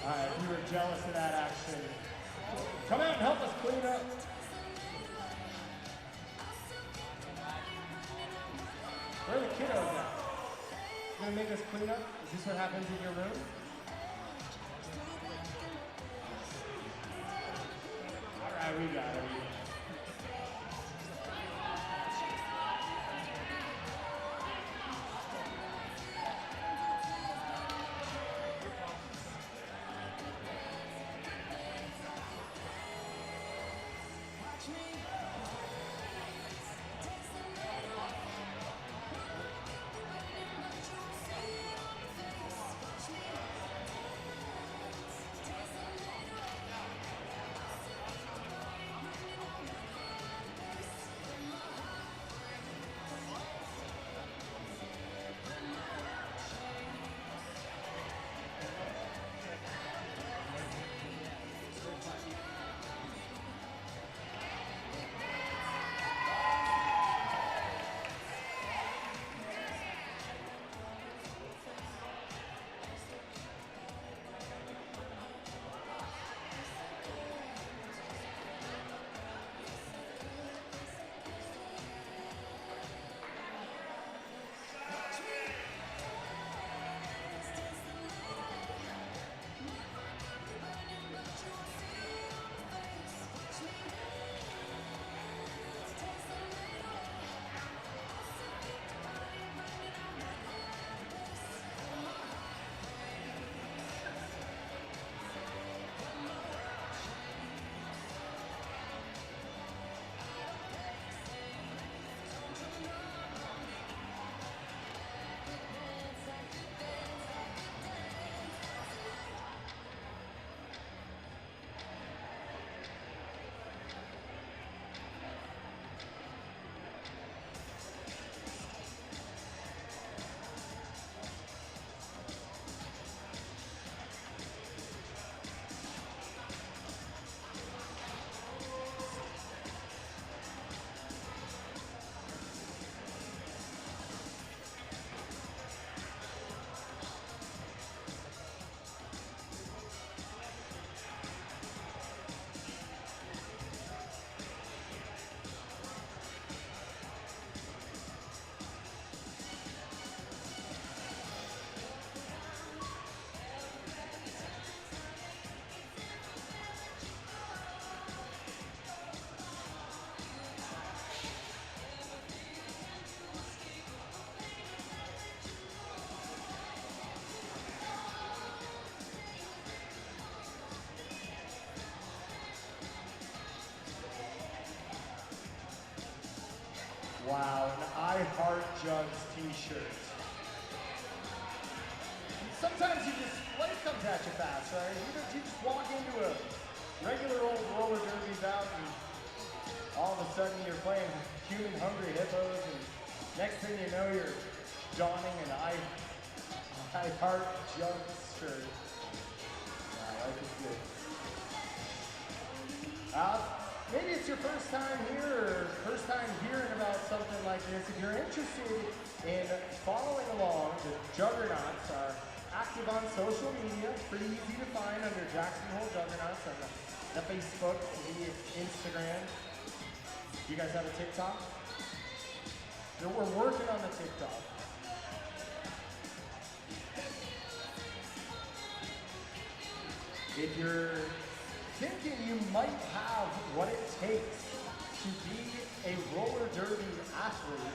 All right, we were jealous of that action. Come out and help us clean up. Where are the kiddos at? You gonna make us clean up? Is this what happens in your room? All right, we got it. Wow, an I Heart Jugs t-shirt. Sometimes life comes at you fast, right? You just walk into a regular old roller derby bout and all of a sudden you're playing human hungry hippos and next thing you know you're donning an I Heart Jugs shirt. Wow, life is good. Maybe it's your first time here or first time hearing about something like this. If you're interested in following along, the Juggernauts are active on social media. Pretty easy to find under Jackson Hole Juggernauts on the Facebook, the Instagram. You guys have a TikTok? We're working on the TikTok. If you're thinking you might have what it takes to be a roller derby athlete,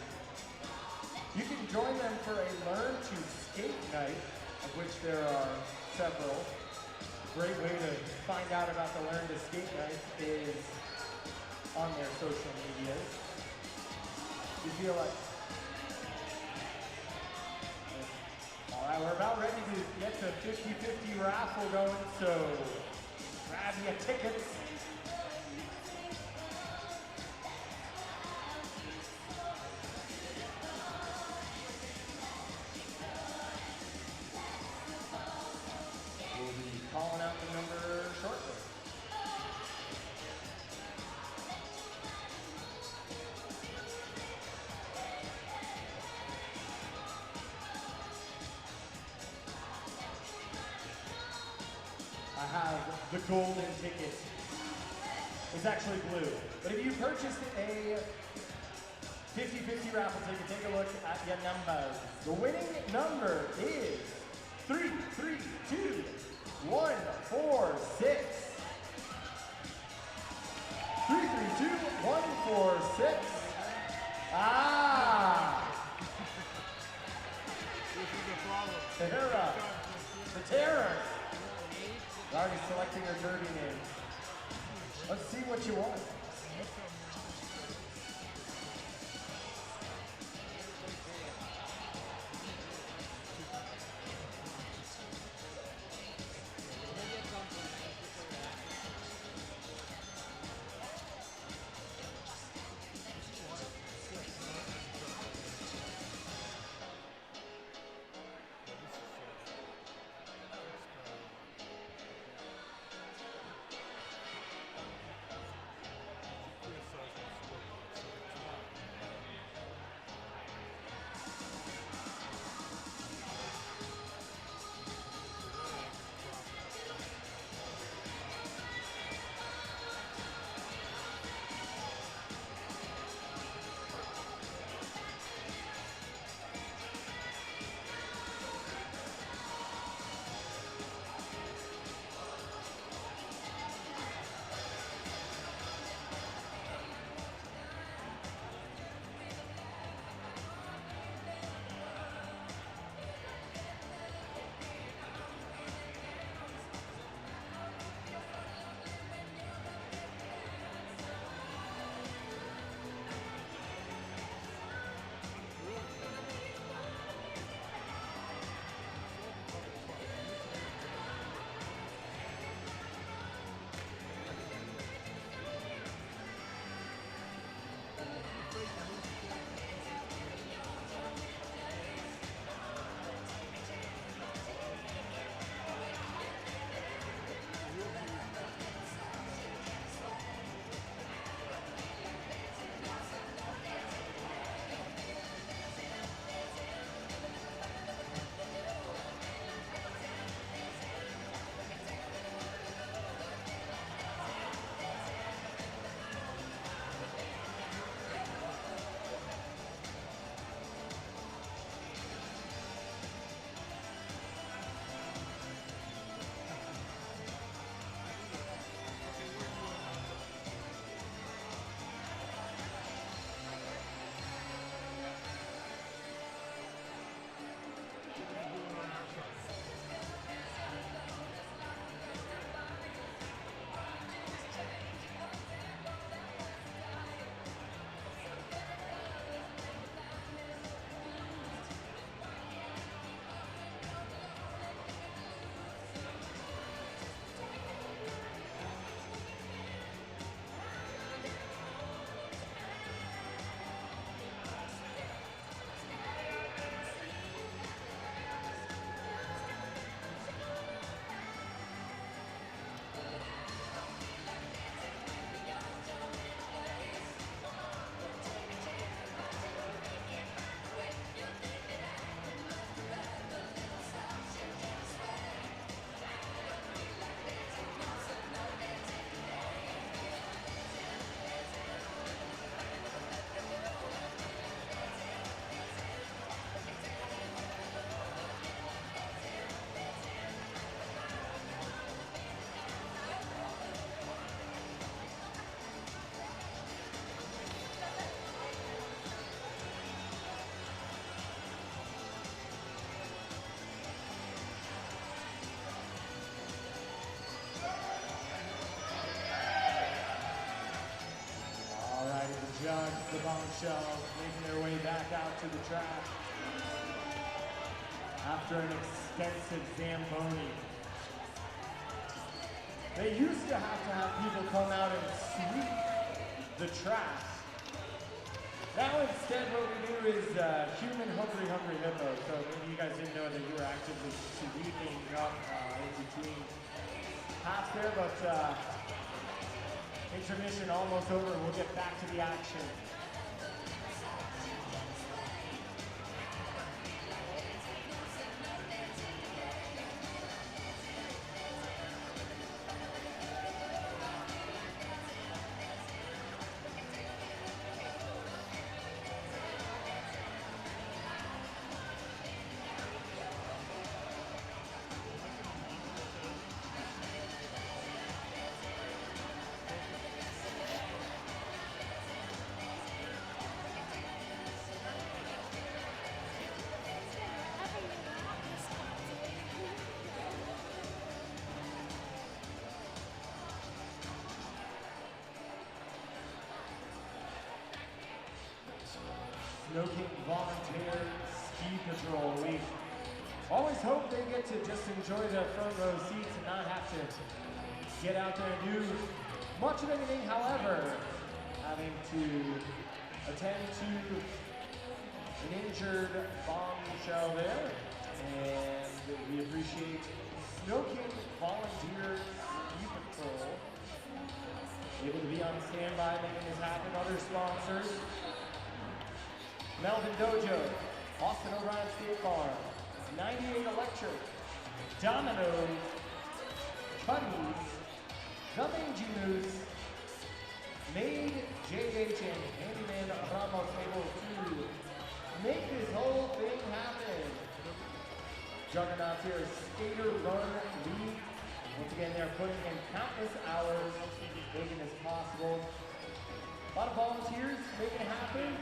you can join them for a Learn to Skate night, of which there are several. A great way to find out about the Learn to Skate night is on their social medias. You feel like, all right, we're about ready to get the 50-50 raffle going, so grab your tickets. We'll be calling out the number shortly. I have the golden ticket. It's actually blue. But if you purchased a 50-50 raffle ticket, take a look at your numbers. The winning number is 3, 3, 2, 1, 4, 6. 3, 3, 2, 1, 4, 6. Ah! This is the problem. Terra. The terror. Already selecting her derby name. Let's see what you want. Jugs, the Bombshells, making their way back out to the track after an extensive Zamboni. They used to have people come out and sweep the track. Now instead what we do is human hungry hippo. So maybe you guys didn't know that you were actively sweeping up in between half there, but intermission almost over. We'll get back to the action. Snow King Volunteer Ski Patrol. We always hope they get to just enjoy the front row seats and not have to get out there and do much of anything. However, having to attend to an injured bombshell there, and we appreciate Snow King Volunteer Ski Patrol able to be on standby making this happen. Other sponsors: Melvin Dojo, Austin O'Brien State Farm, 98 Electric, Domino's, Cuddy's, The Mangy Moose, Made JH and Handyman Ramos able to make this whole thing happen. Juggernauts here, Skater Run League. Once again, they're putting in countless hours, making this possible. A lot of volunteers making it happen.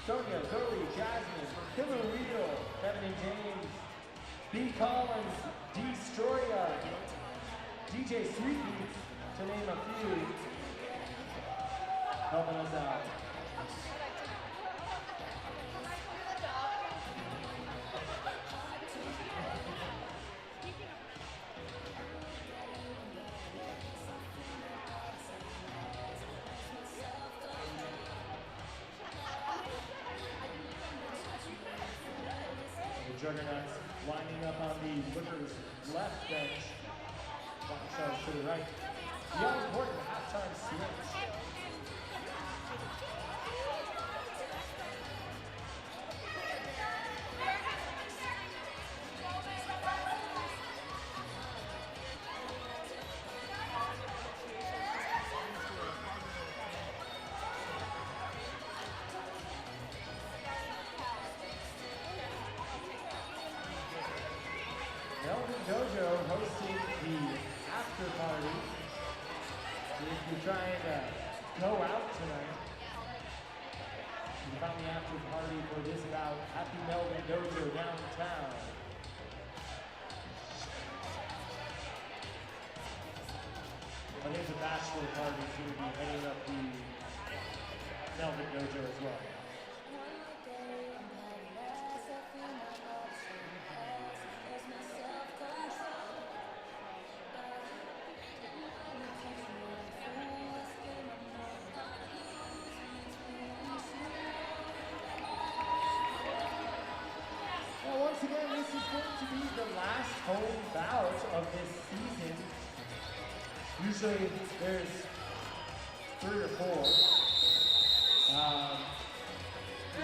Sonia, Zoe, Jasmine, Killer Wheel, Kevin and James, B. Collins, Destroya, DJ Sweetbeats, to name a few, helping us out. Juggernauts lining up on the Booker's left bench. Bombshells to the right. The all-important halftime switch. Melvin Dojo hosting the after party. If you're trying to go out tonight, you can find the after party for this bout at the Melvin Dojo downtown. I think the bachelor party is going to be heading up the Melvin Dojo as well. Once again, this is going to be the last home bout of this season. Usually there's 3 or 4.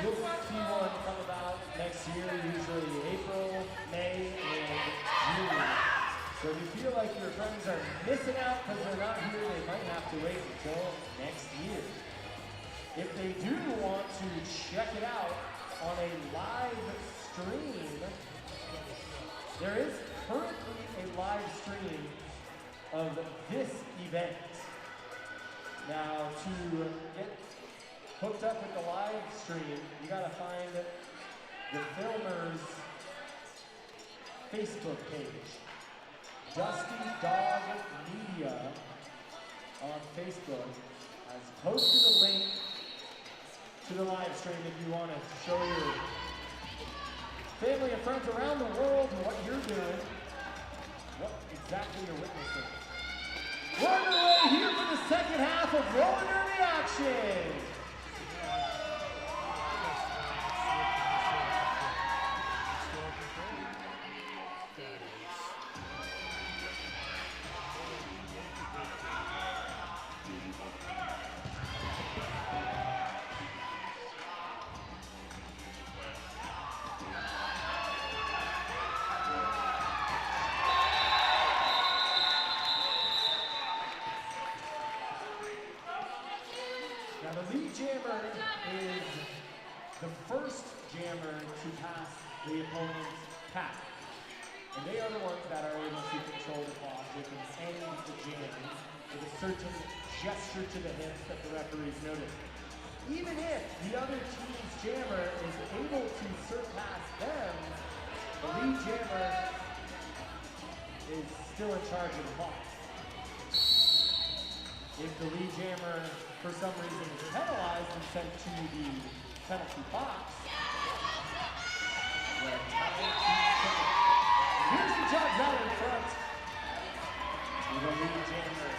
You'll see one come about next year, usually April, May, and June. So if you feel like your friends are missing out because they're not here, they might have to wait until next year. If they do want to check it out on a live stream, there is currently a live stream of this event. Now, to get hooked up with the live stream, you gotta find the filmer's Facebook page, Dusty Dog Media on Facebook. has posted a link to the live stream if you want to show your family and friends around the world what you're doing, what exactly you're witnessing. We're underway here for the second half of roller derby action. Now the lead jammer is the first jammer to pass the opponent's pack. And they are the ones that are able to control the clock. They can end the jam with a certain gesture to the hips that the referees notice. Even if the other team's jammer is able to surpass them, the lead jammer is still in charge of the clock. If the lead jammer, for some reason, is penalized and sent to the penalty box, the time keeps ticking. Here's the judge out in front with the lead jammer.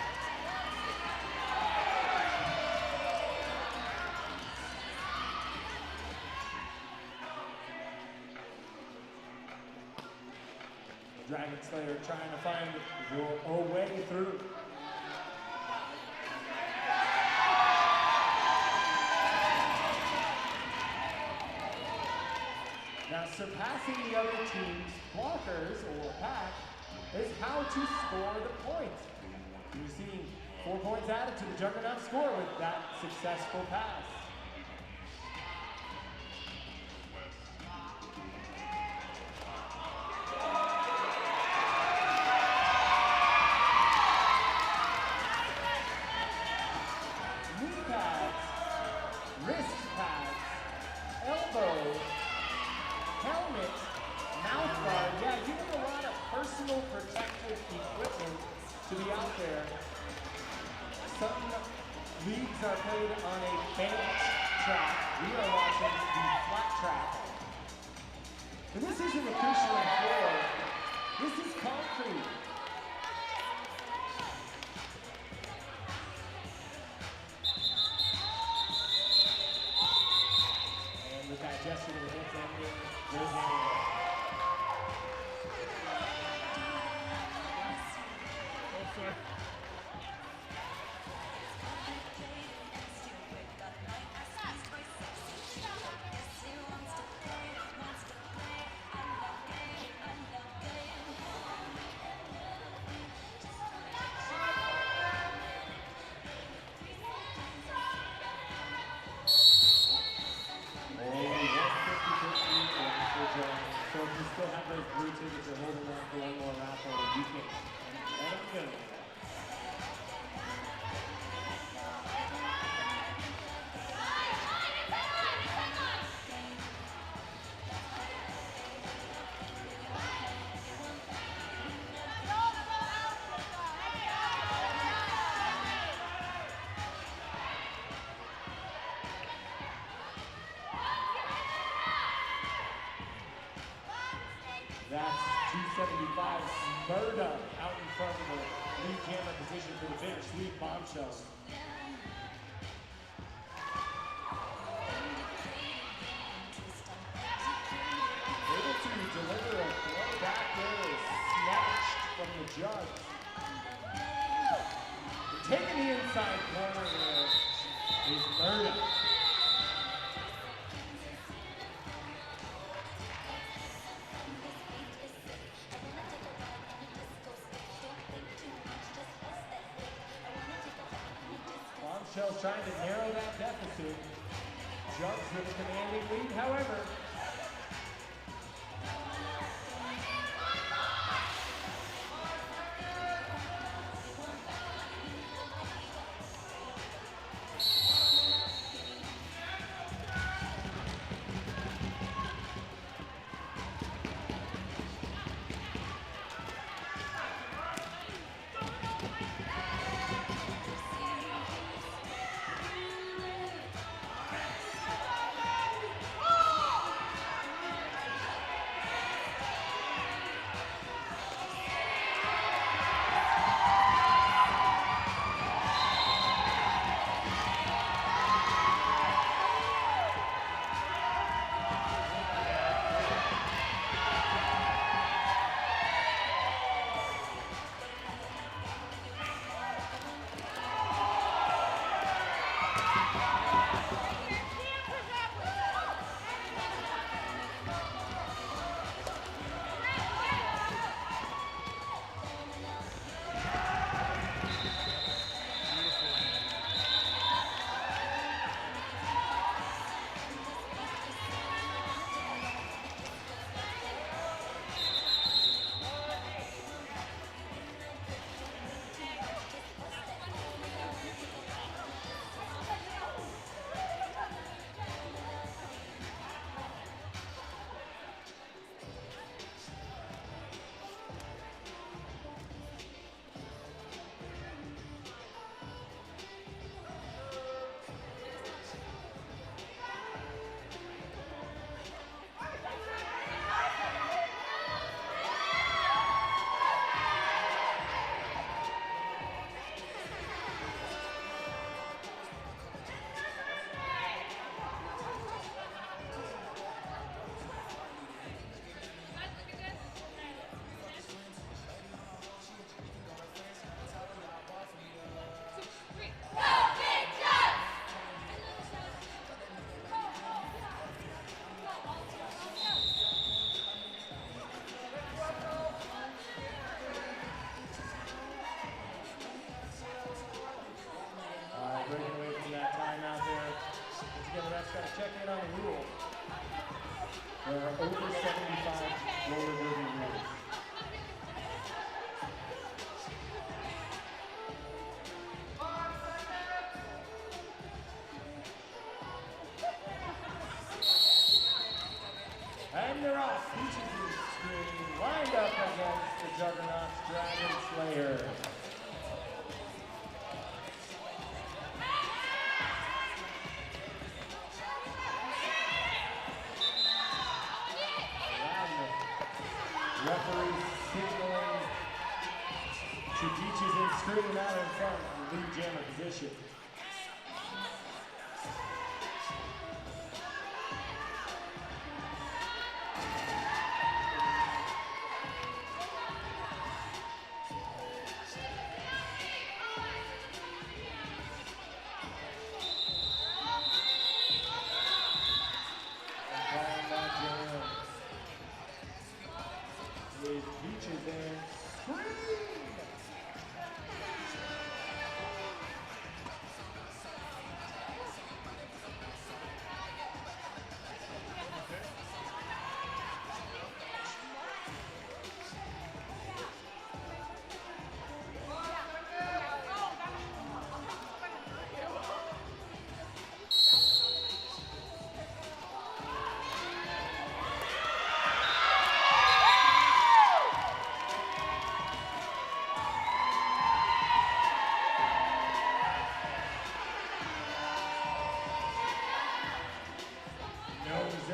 Dragon Slayer trying to find a way through. Now, surpassing the other team's blockers or pack is how to score the points. You're seeing 4 points added to the Juggernaut score with that successful pass. Knee pads, wrist pads, elbow, helmet, mouth guard, yeah, giving a lot of personal protective equipment to be out there. Some leagues are played on a banked track. We are watching the flat track. But this isn't a cushion floor. This is concrete. And with that gesture to the hips ending, there's a so if you still have those blue tickets you're holding on for one more raffle, you can let them go. That's 275 Murda out in front of the lead jammer position for the Bitter Sweet Bombshells. Able to deliver a throw back there is snatched from the judge. Taking the inside corner there is Murda. Bombshells trying to narrow that deficit. Jugs with a commanding lead, however. see Peaches in screaming out in front of the lead jammer position. With Peaches and scream!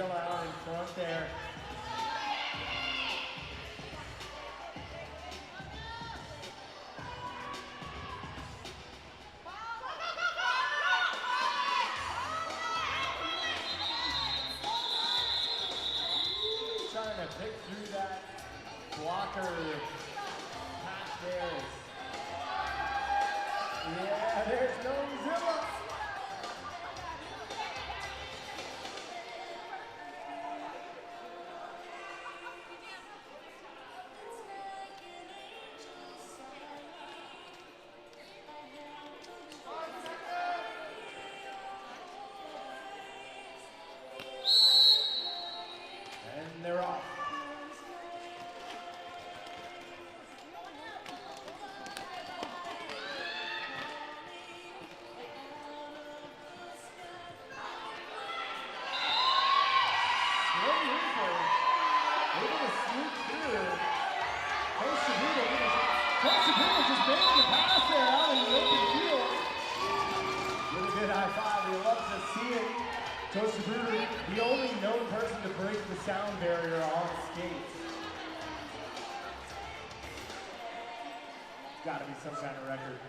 Out in front there. Trying to pick through that blocker pack there. Yeah, there's Gnozilla. And they're off. They're going to sneak through. Costa Rica just made the pass there out in the open field. With a good high five. We love to see it. Costa Rica, the only known person to break the sound barrier on skates. Gotta be some kind of record.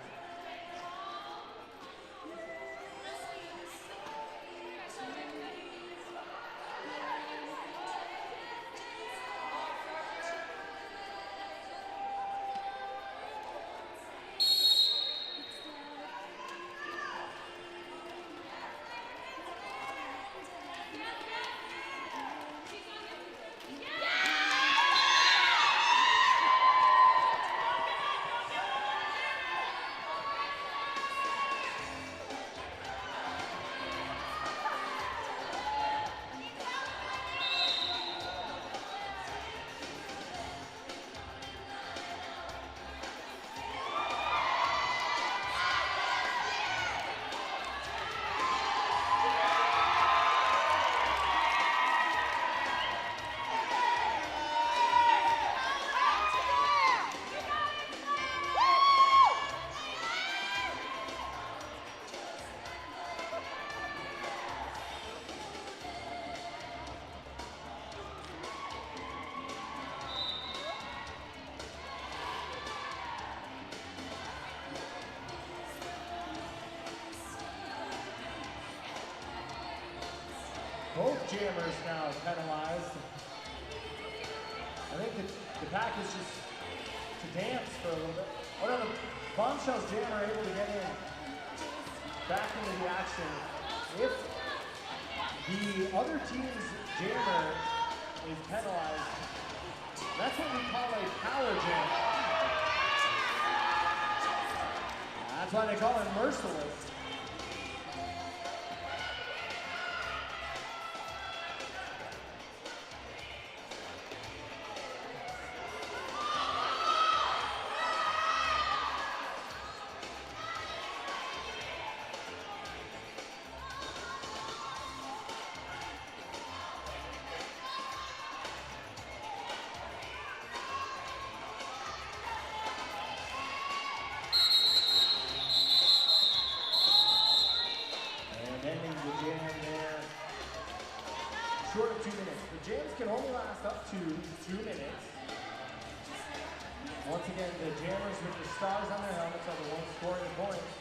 Both jammers now penalized. I think the pack is just to dance for a little bit. Oh no, the Bombshells jammer able to get in back into the action. If the other team's jammer is penalized, that's what we call a power jam. That's why they call it merciless. Short of 2 minutes. The jams can only last up to 2 minutes. Once again, the jammers with the stars on their helmets are the ones scoring the points.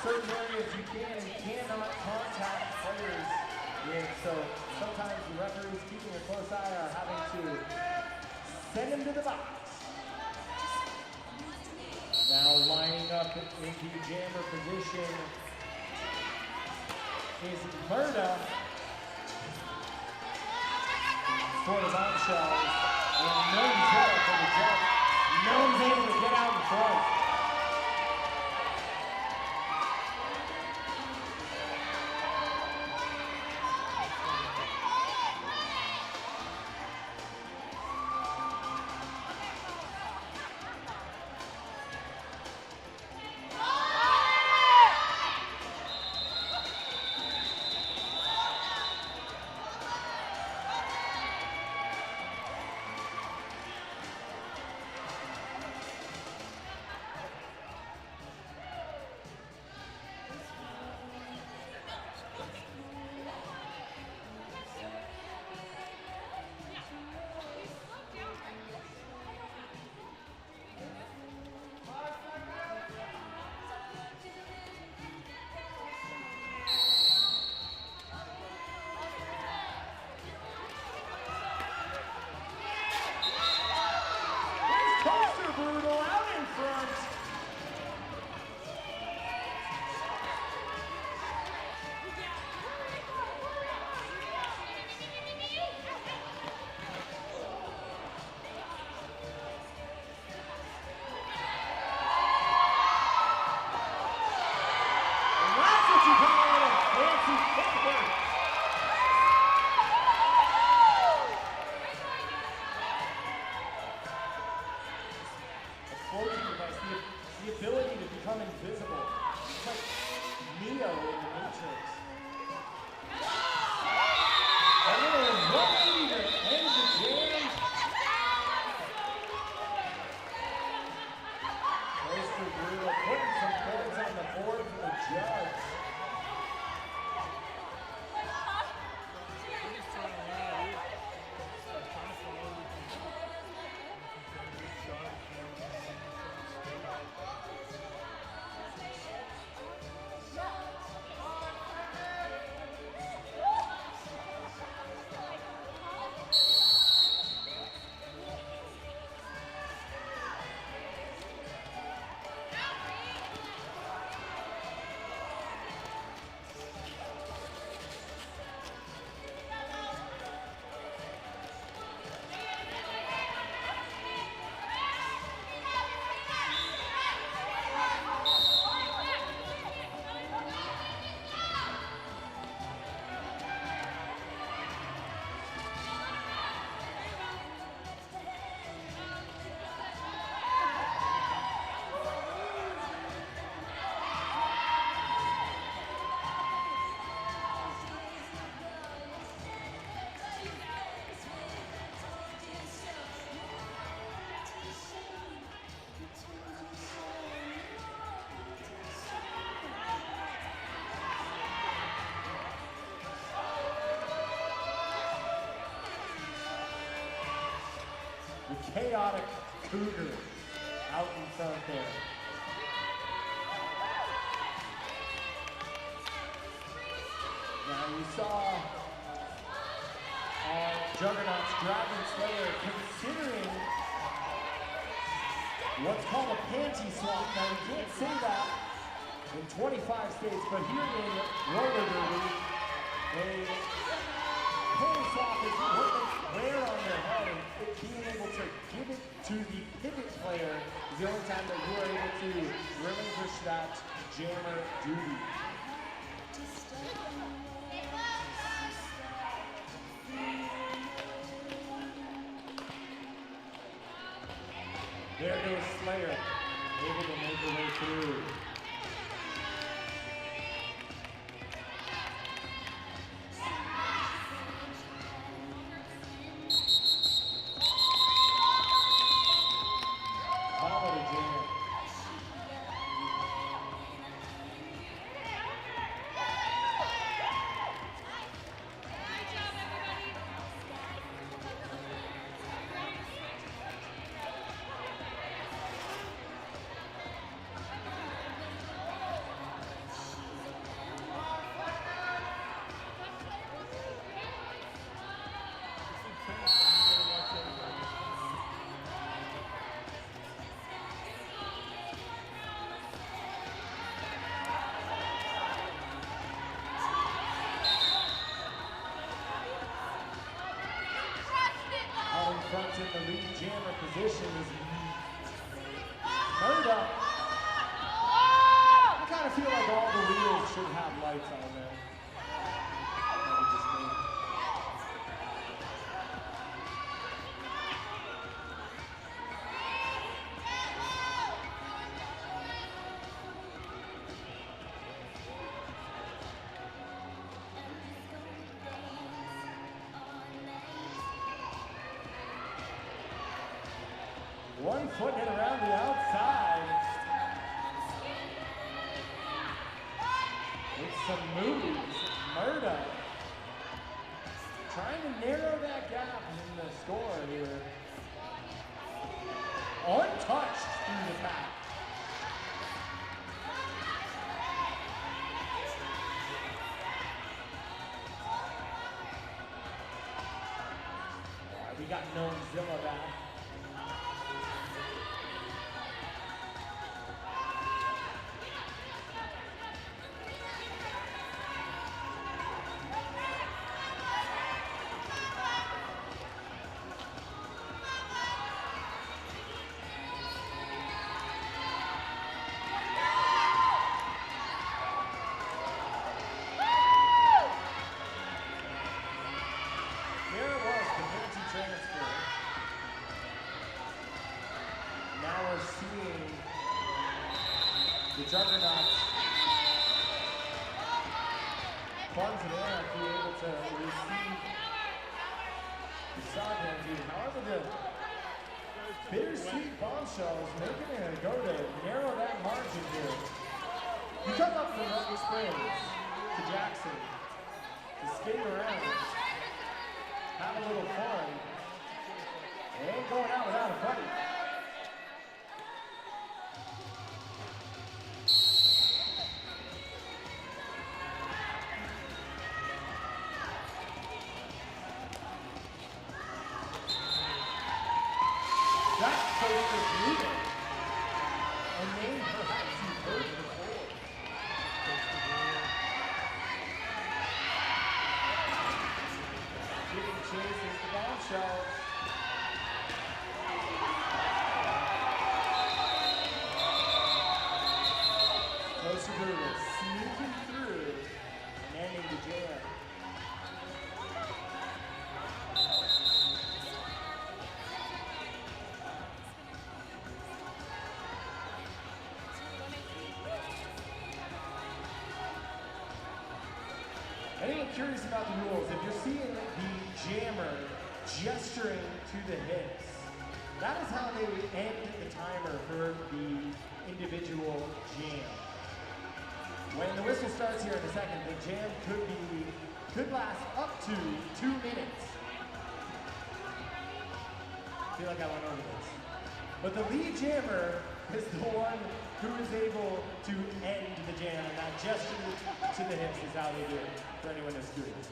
Certain areas you can and cannot contact players with, so sometimes the referees keeping a close eye are having to send them to the box. Now lining up into jammer position is Murda for the Bombshells. And None's there for the Jets. None's able to get out in front. Chaotic Cougar out in front there. Now you saw Juggernauts Dragon Slayer considering what's called a panty swap. Now you can't say that in 25 states, but here in roller derby, a panty swap is what they wear on their head, and being able to give it to the pivot player is the only time that you are able to relinquish that jammer duty. There goes Slayer, able to make her way through. jammer position is Murda. I kind of feel like all the wheels should have lights on them. Maybe just me. One foot in around the outside. With some moves, Murda trying to narrow that gap in the score here. Untouched through the pack. All right, we got Zilla back. Juggernauts funds it in to be able to receive the sovereignty. However, the Bitter Sweet Bombshells making it go to narrow that margin here. You come up from Rutgers Springs to Jackson to skate around, have a little fun. It ain't going out without a fight. Sneaking through and ending the jam. Anyone curious about the rules? If you're seeing the jammer gesturing to the hips, that is how they end the timer for the individual jam. When the whistle starts here in a second, the jam could last up to 2 minutes. I feel like I went over this. But the lead jammer is the one who is able to end the jam, and that gesture to the hips is how they do it, for anyone that's curious.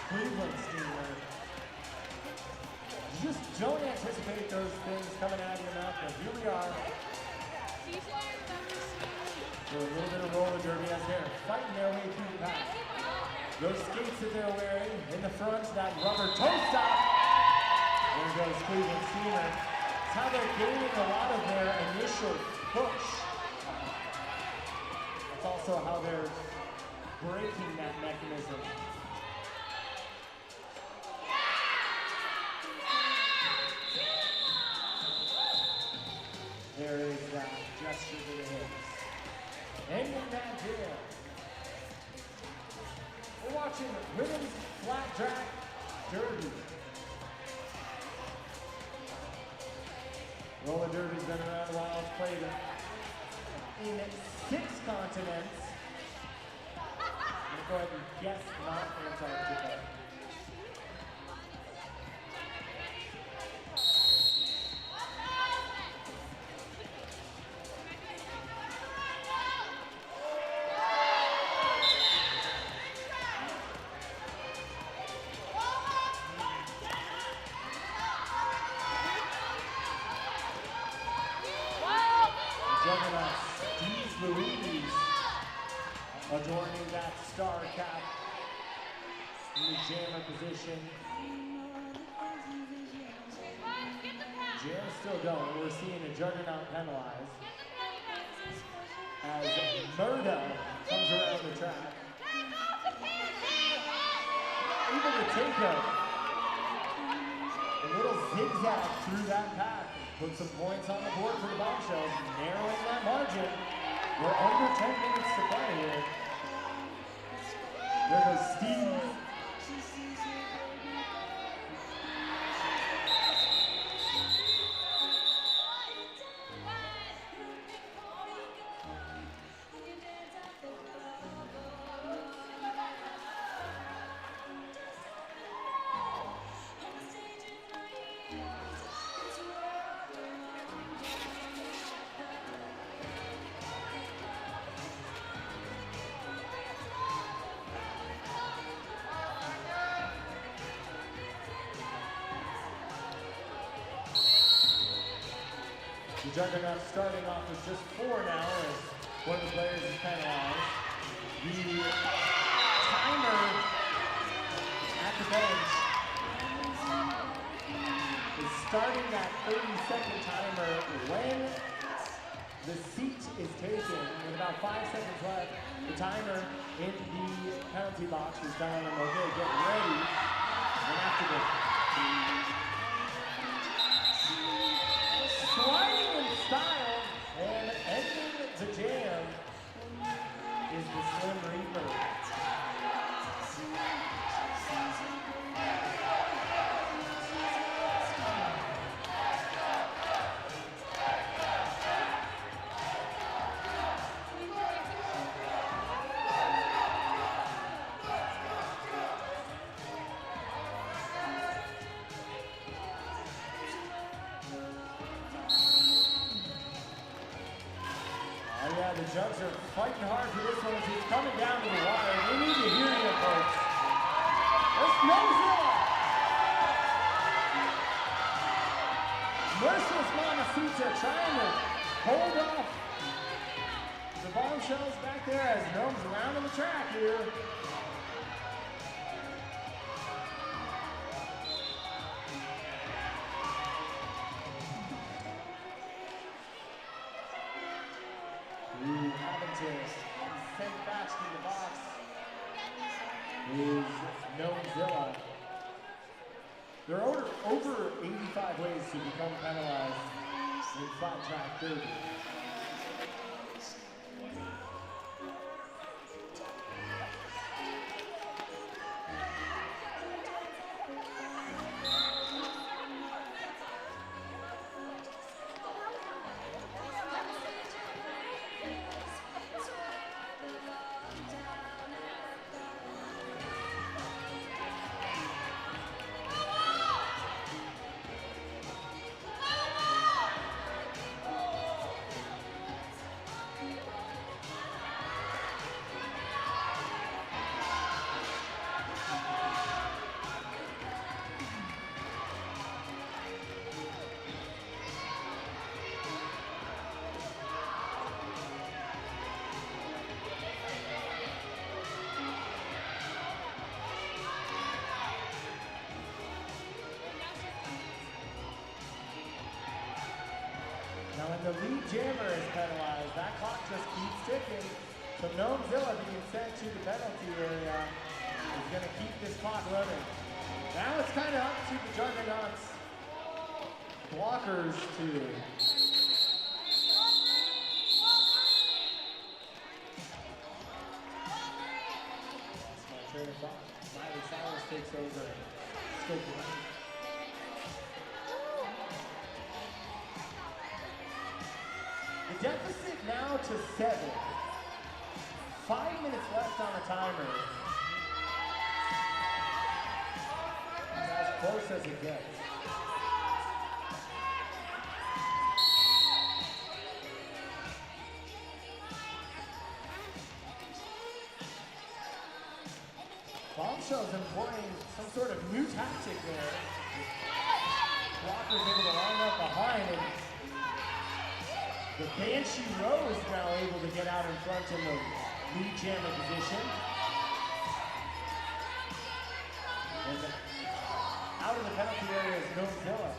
Cleveland steamer. You just don't anticipate those things coming out of your mouth, but here we are. So a little bit of roller derby as they're fighting their way through the pack. Those skates that they're wearing in the front, that rubber toe stop. There goes Cleveland steamer. It's how they're gaining a lot of their initial push. It's also how they're breaking that mechanism. There is that gesture to the hips. Ending that jam. watching women's flat track derby. Roller derby's been around a while. It's played in 6 continents. I'm gonna go ahead and guess not Antarctica. Juggernauts, Steve Louise, adorning that star cap in the jammer position. Jam's still going. We're seeing a Juggernaut penalized as Murda comes around the track. Able to take a little zigzag through that pack. Put some points on the board for the Bombshells, narrowing that margin. We're under 10 minutes to play here. There goes Steve. The Juggernauts starting off with just 4 now as one of the players is penalized. The timer at the bench is starting that 30-second timer when the seat is taken. With about 5 seconds left, the timer in the penalty box is telling them, okay, get ready. And after the sliding in style and ending the jam is the Slim Reaper. Oh yeah, the Jugs are fighting hard for this one as he's coming down to the wire. We need to hear you, folks. There's Mozilla! Merciless Mamacita trying to hold off the Bombshells back there as Gnome's around on the track here. Having to send back to the box is Gnomezilla. There are over 85 ways to become penalized in flat track derby. Now when the lead jammer is penalized, that clock just keeps ticking. So Gnomezilla being sent to the penalty area is going to keep this clock running. Now it's kind of up to the Juggernauts blockers to train of thought. great. Still great. The deficit now to 7. 5 minutes left on the timer. It's as close as it gets. Bombshells employing some sort of new tactic there. Walker's able to line up behind, and the Banshee Rose now able to get out in front in the lead jammer position. And out of the penalty area is Novzilla.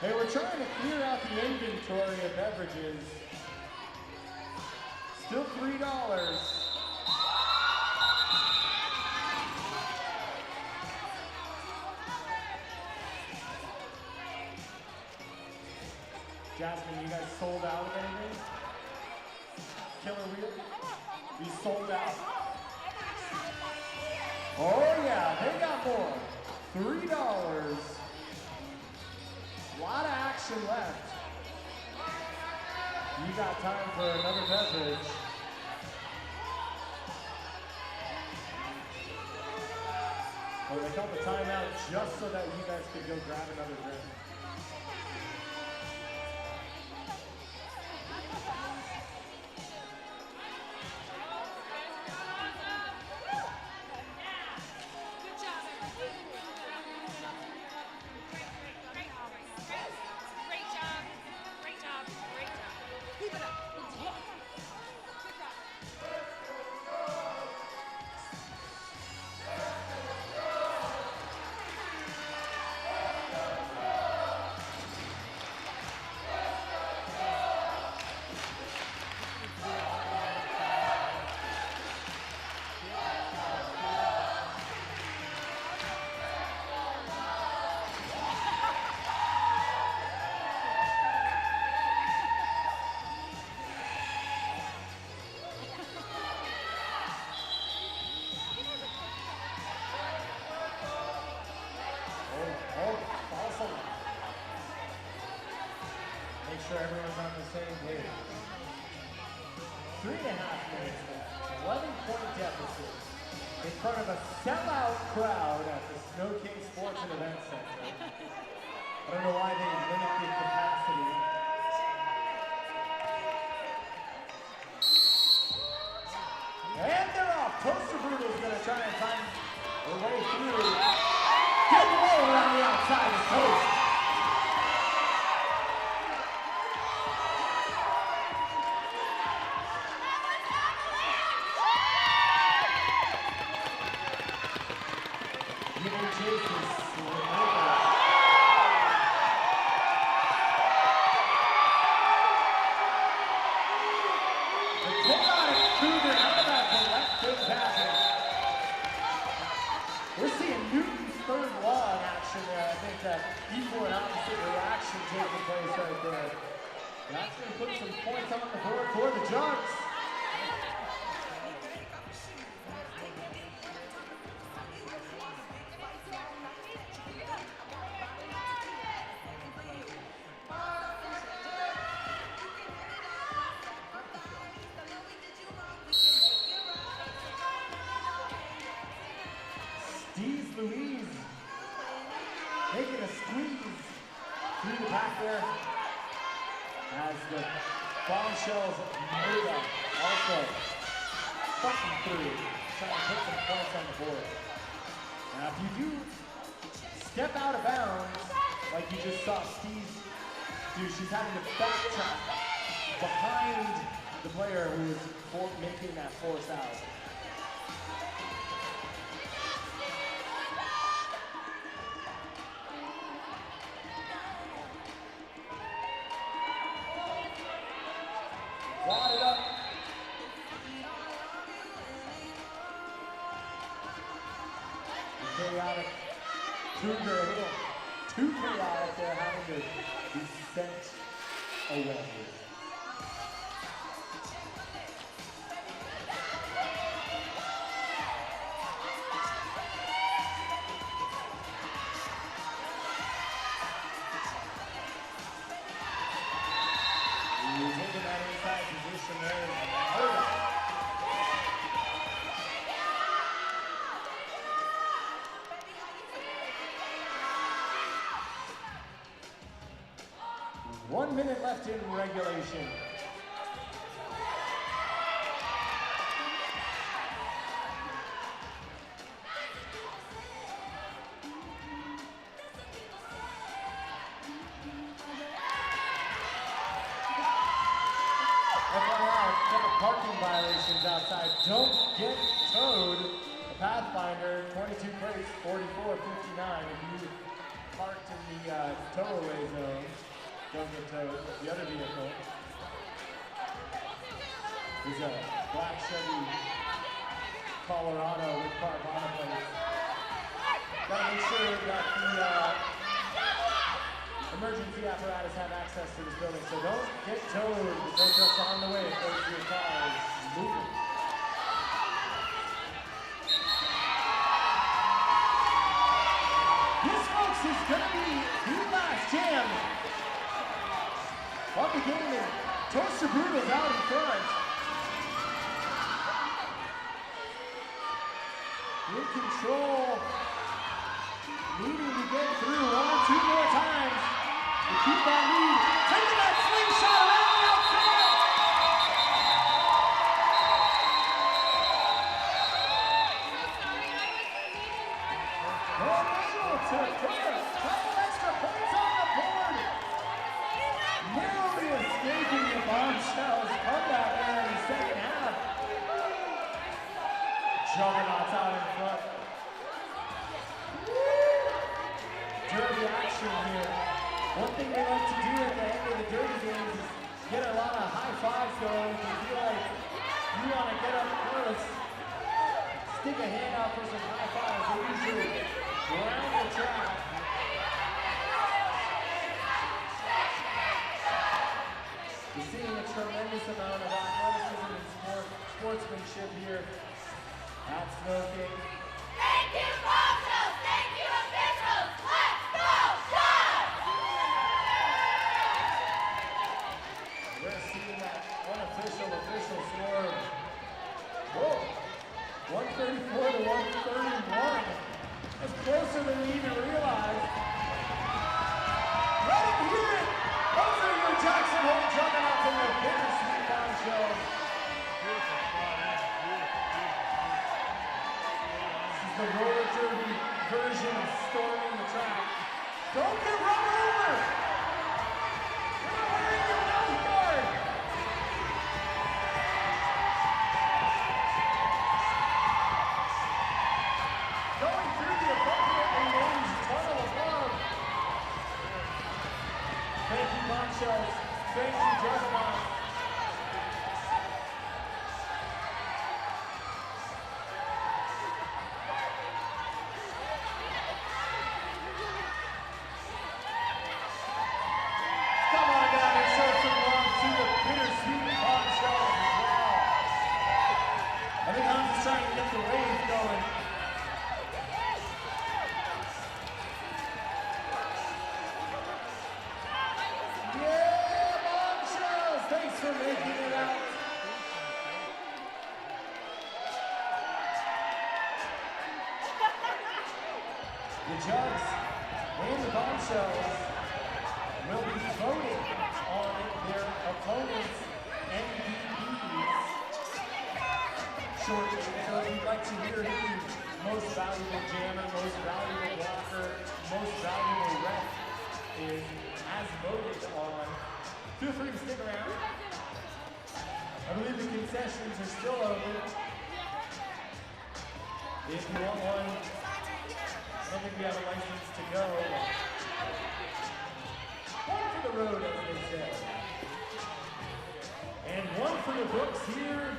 They were trying to clear out the inventory of beverages. Still $3. Jasmine, you guys sold out of anything? Killer Wheel? We sold out. Oh yeah, they got more. $3. A lot of action left. You got time for another beverage. Oh, they called the timeout just so that you guys could go grab another drink. Make sure everyone's on the same page. 3.5 minutes left, 11-point deficit in front of a sellout crowd at the Snow King Sports and Event Center. I don't know why they limit the capacity. And they're off. Toaster Brutal's gonna try and find their way through. Get the ball around the outside of Toast. We're seeing Newton's third law in action there. I think that equal and opposite reaction taking place right there. That's going to put some points on the board for the Jugs. Louise making a squeeze through the back there as the Bombshells Murda also fucking through, trying to put some points on the board. Now if you do step out of bounds, like you just saw Steve do, she's having to backtrack behind the player who is making that force out. chaotic Cougar, a little too chaotic there, having to be sent away. He's taking that inside position there. Hold on. One minute left in regulation. Parking violations outside. Don't get towed. The Pathfinder, 22 plates, 44.59. If you parked in the tow-away zone, don't get towed. The other vehicle is a black Chevy Colorado with Carvana plates. Gotta make sure that the emergency apparatus have access to this building, so don't get towed. The tow truck's on the way. It goes to your car. It's moving. This, folks, is going to be the last jam of the game. Toaster Brutal's out in front. In control. Needing to get through 1 or 2 more times to keep that lead. Taking that slingshot around the outside. Unable to put a couple extra points on the board. Narrowly escaping the Bombshells comeback there in the second half. Juggernauts out in front. Derby action here. One thing they like to do at the end of the Derby games is get a lot of high fives going. If you feel like you want to get up close, stick a hand out for some high fives. They usually round the track. You're seeing a tremendous amount of athleticism and sportsmanship here at Smoking. Thank you, Bombshells! Thank you, officials! Let's go, Dogs! We're seeing that unofficial score. Whoa! 134 to 131. That's closer than we even realized. Let them hear it! Those are your Jackson Hole Juggernauts and their Bitter Sweet Bombshells. The roller derby version of storming the track. Don't get run over! You're not wearing your mouth guard! Going through the appropriately named tunnel above. Thank you, Bombshells. Thank you, Juggernauts. Trying to get the wave going. Yeah, Bombshells! Thanks for making it out. The Jugs and the Bombshells will be voting on their opponents' MVPs. Shortly, so we'd like to hear who most valuable jammer, most valuable blocker, most valuable ref is as voted on. Feel free to stick around. I believe the concessions are still open. If you want one, I don't think we have a license to go. One for the road, as they say. And one for the books here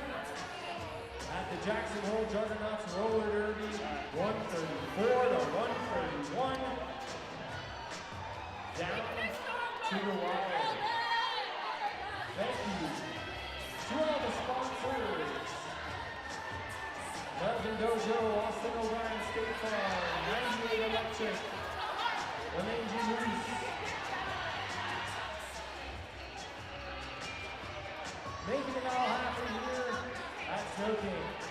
at the Jackson Hole Juggernauts Roller Derby, 134 to 131. Down to the wire. Thank you to all the sponsors. Melvin Dojo, Austin O'Brien State Farm, 98 Electric, Lamanji Moose. Making it all happen here at Snow King.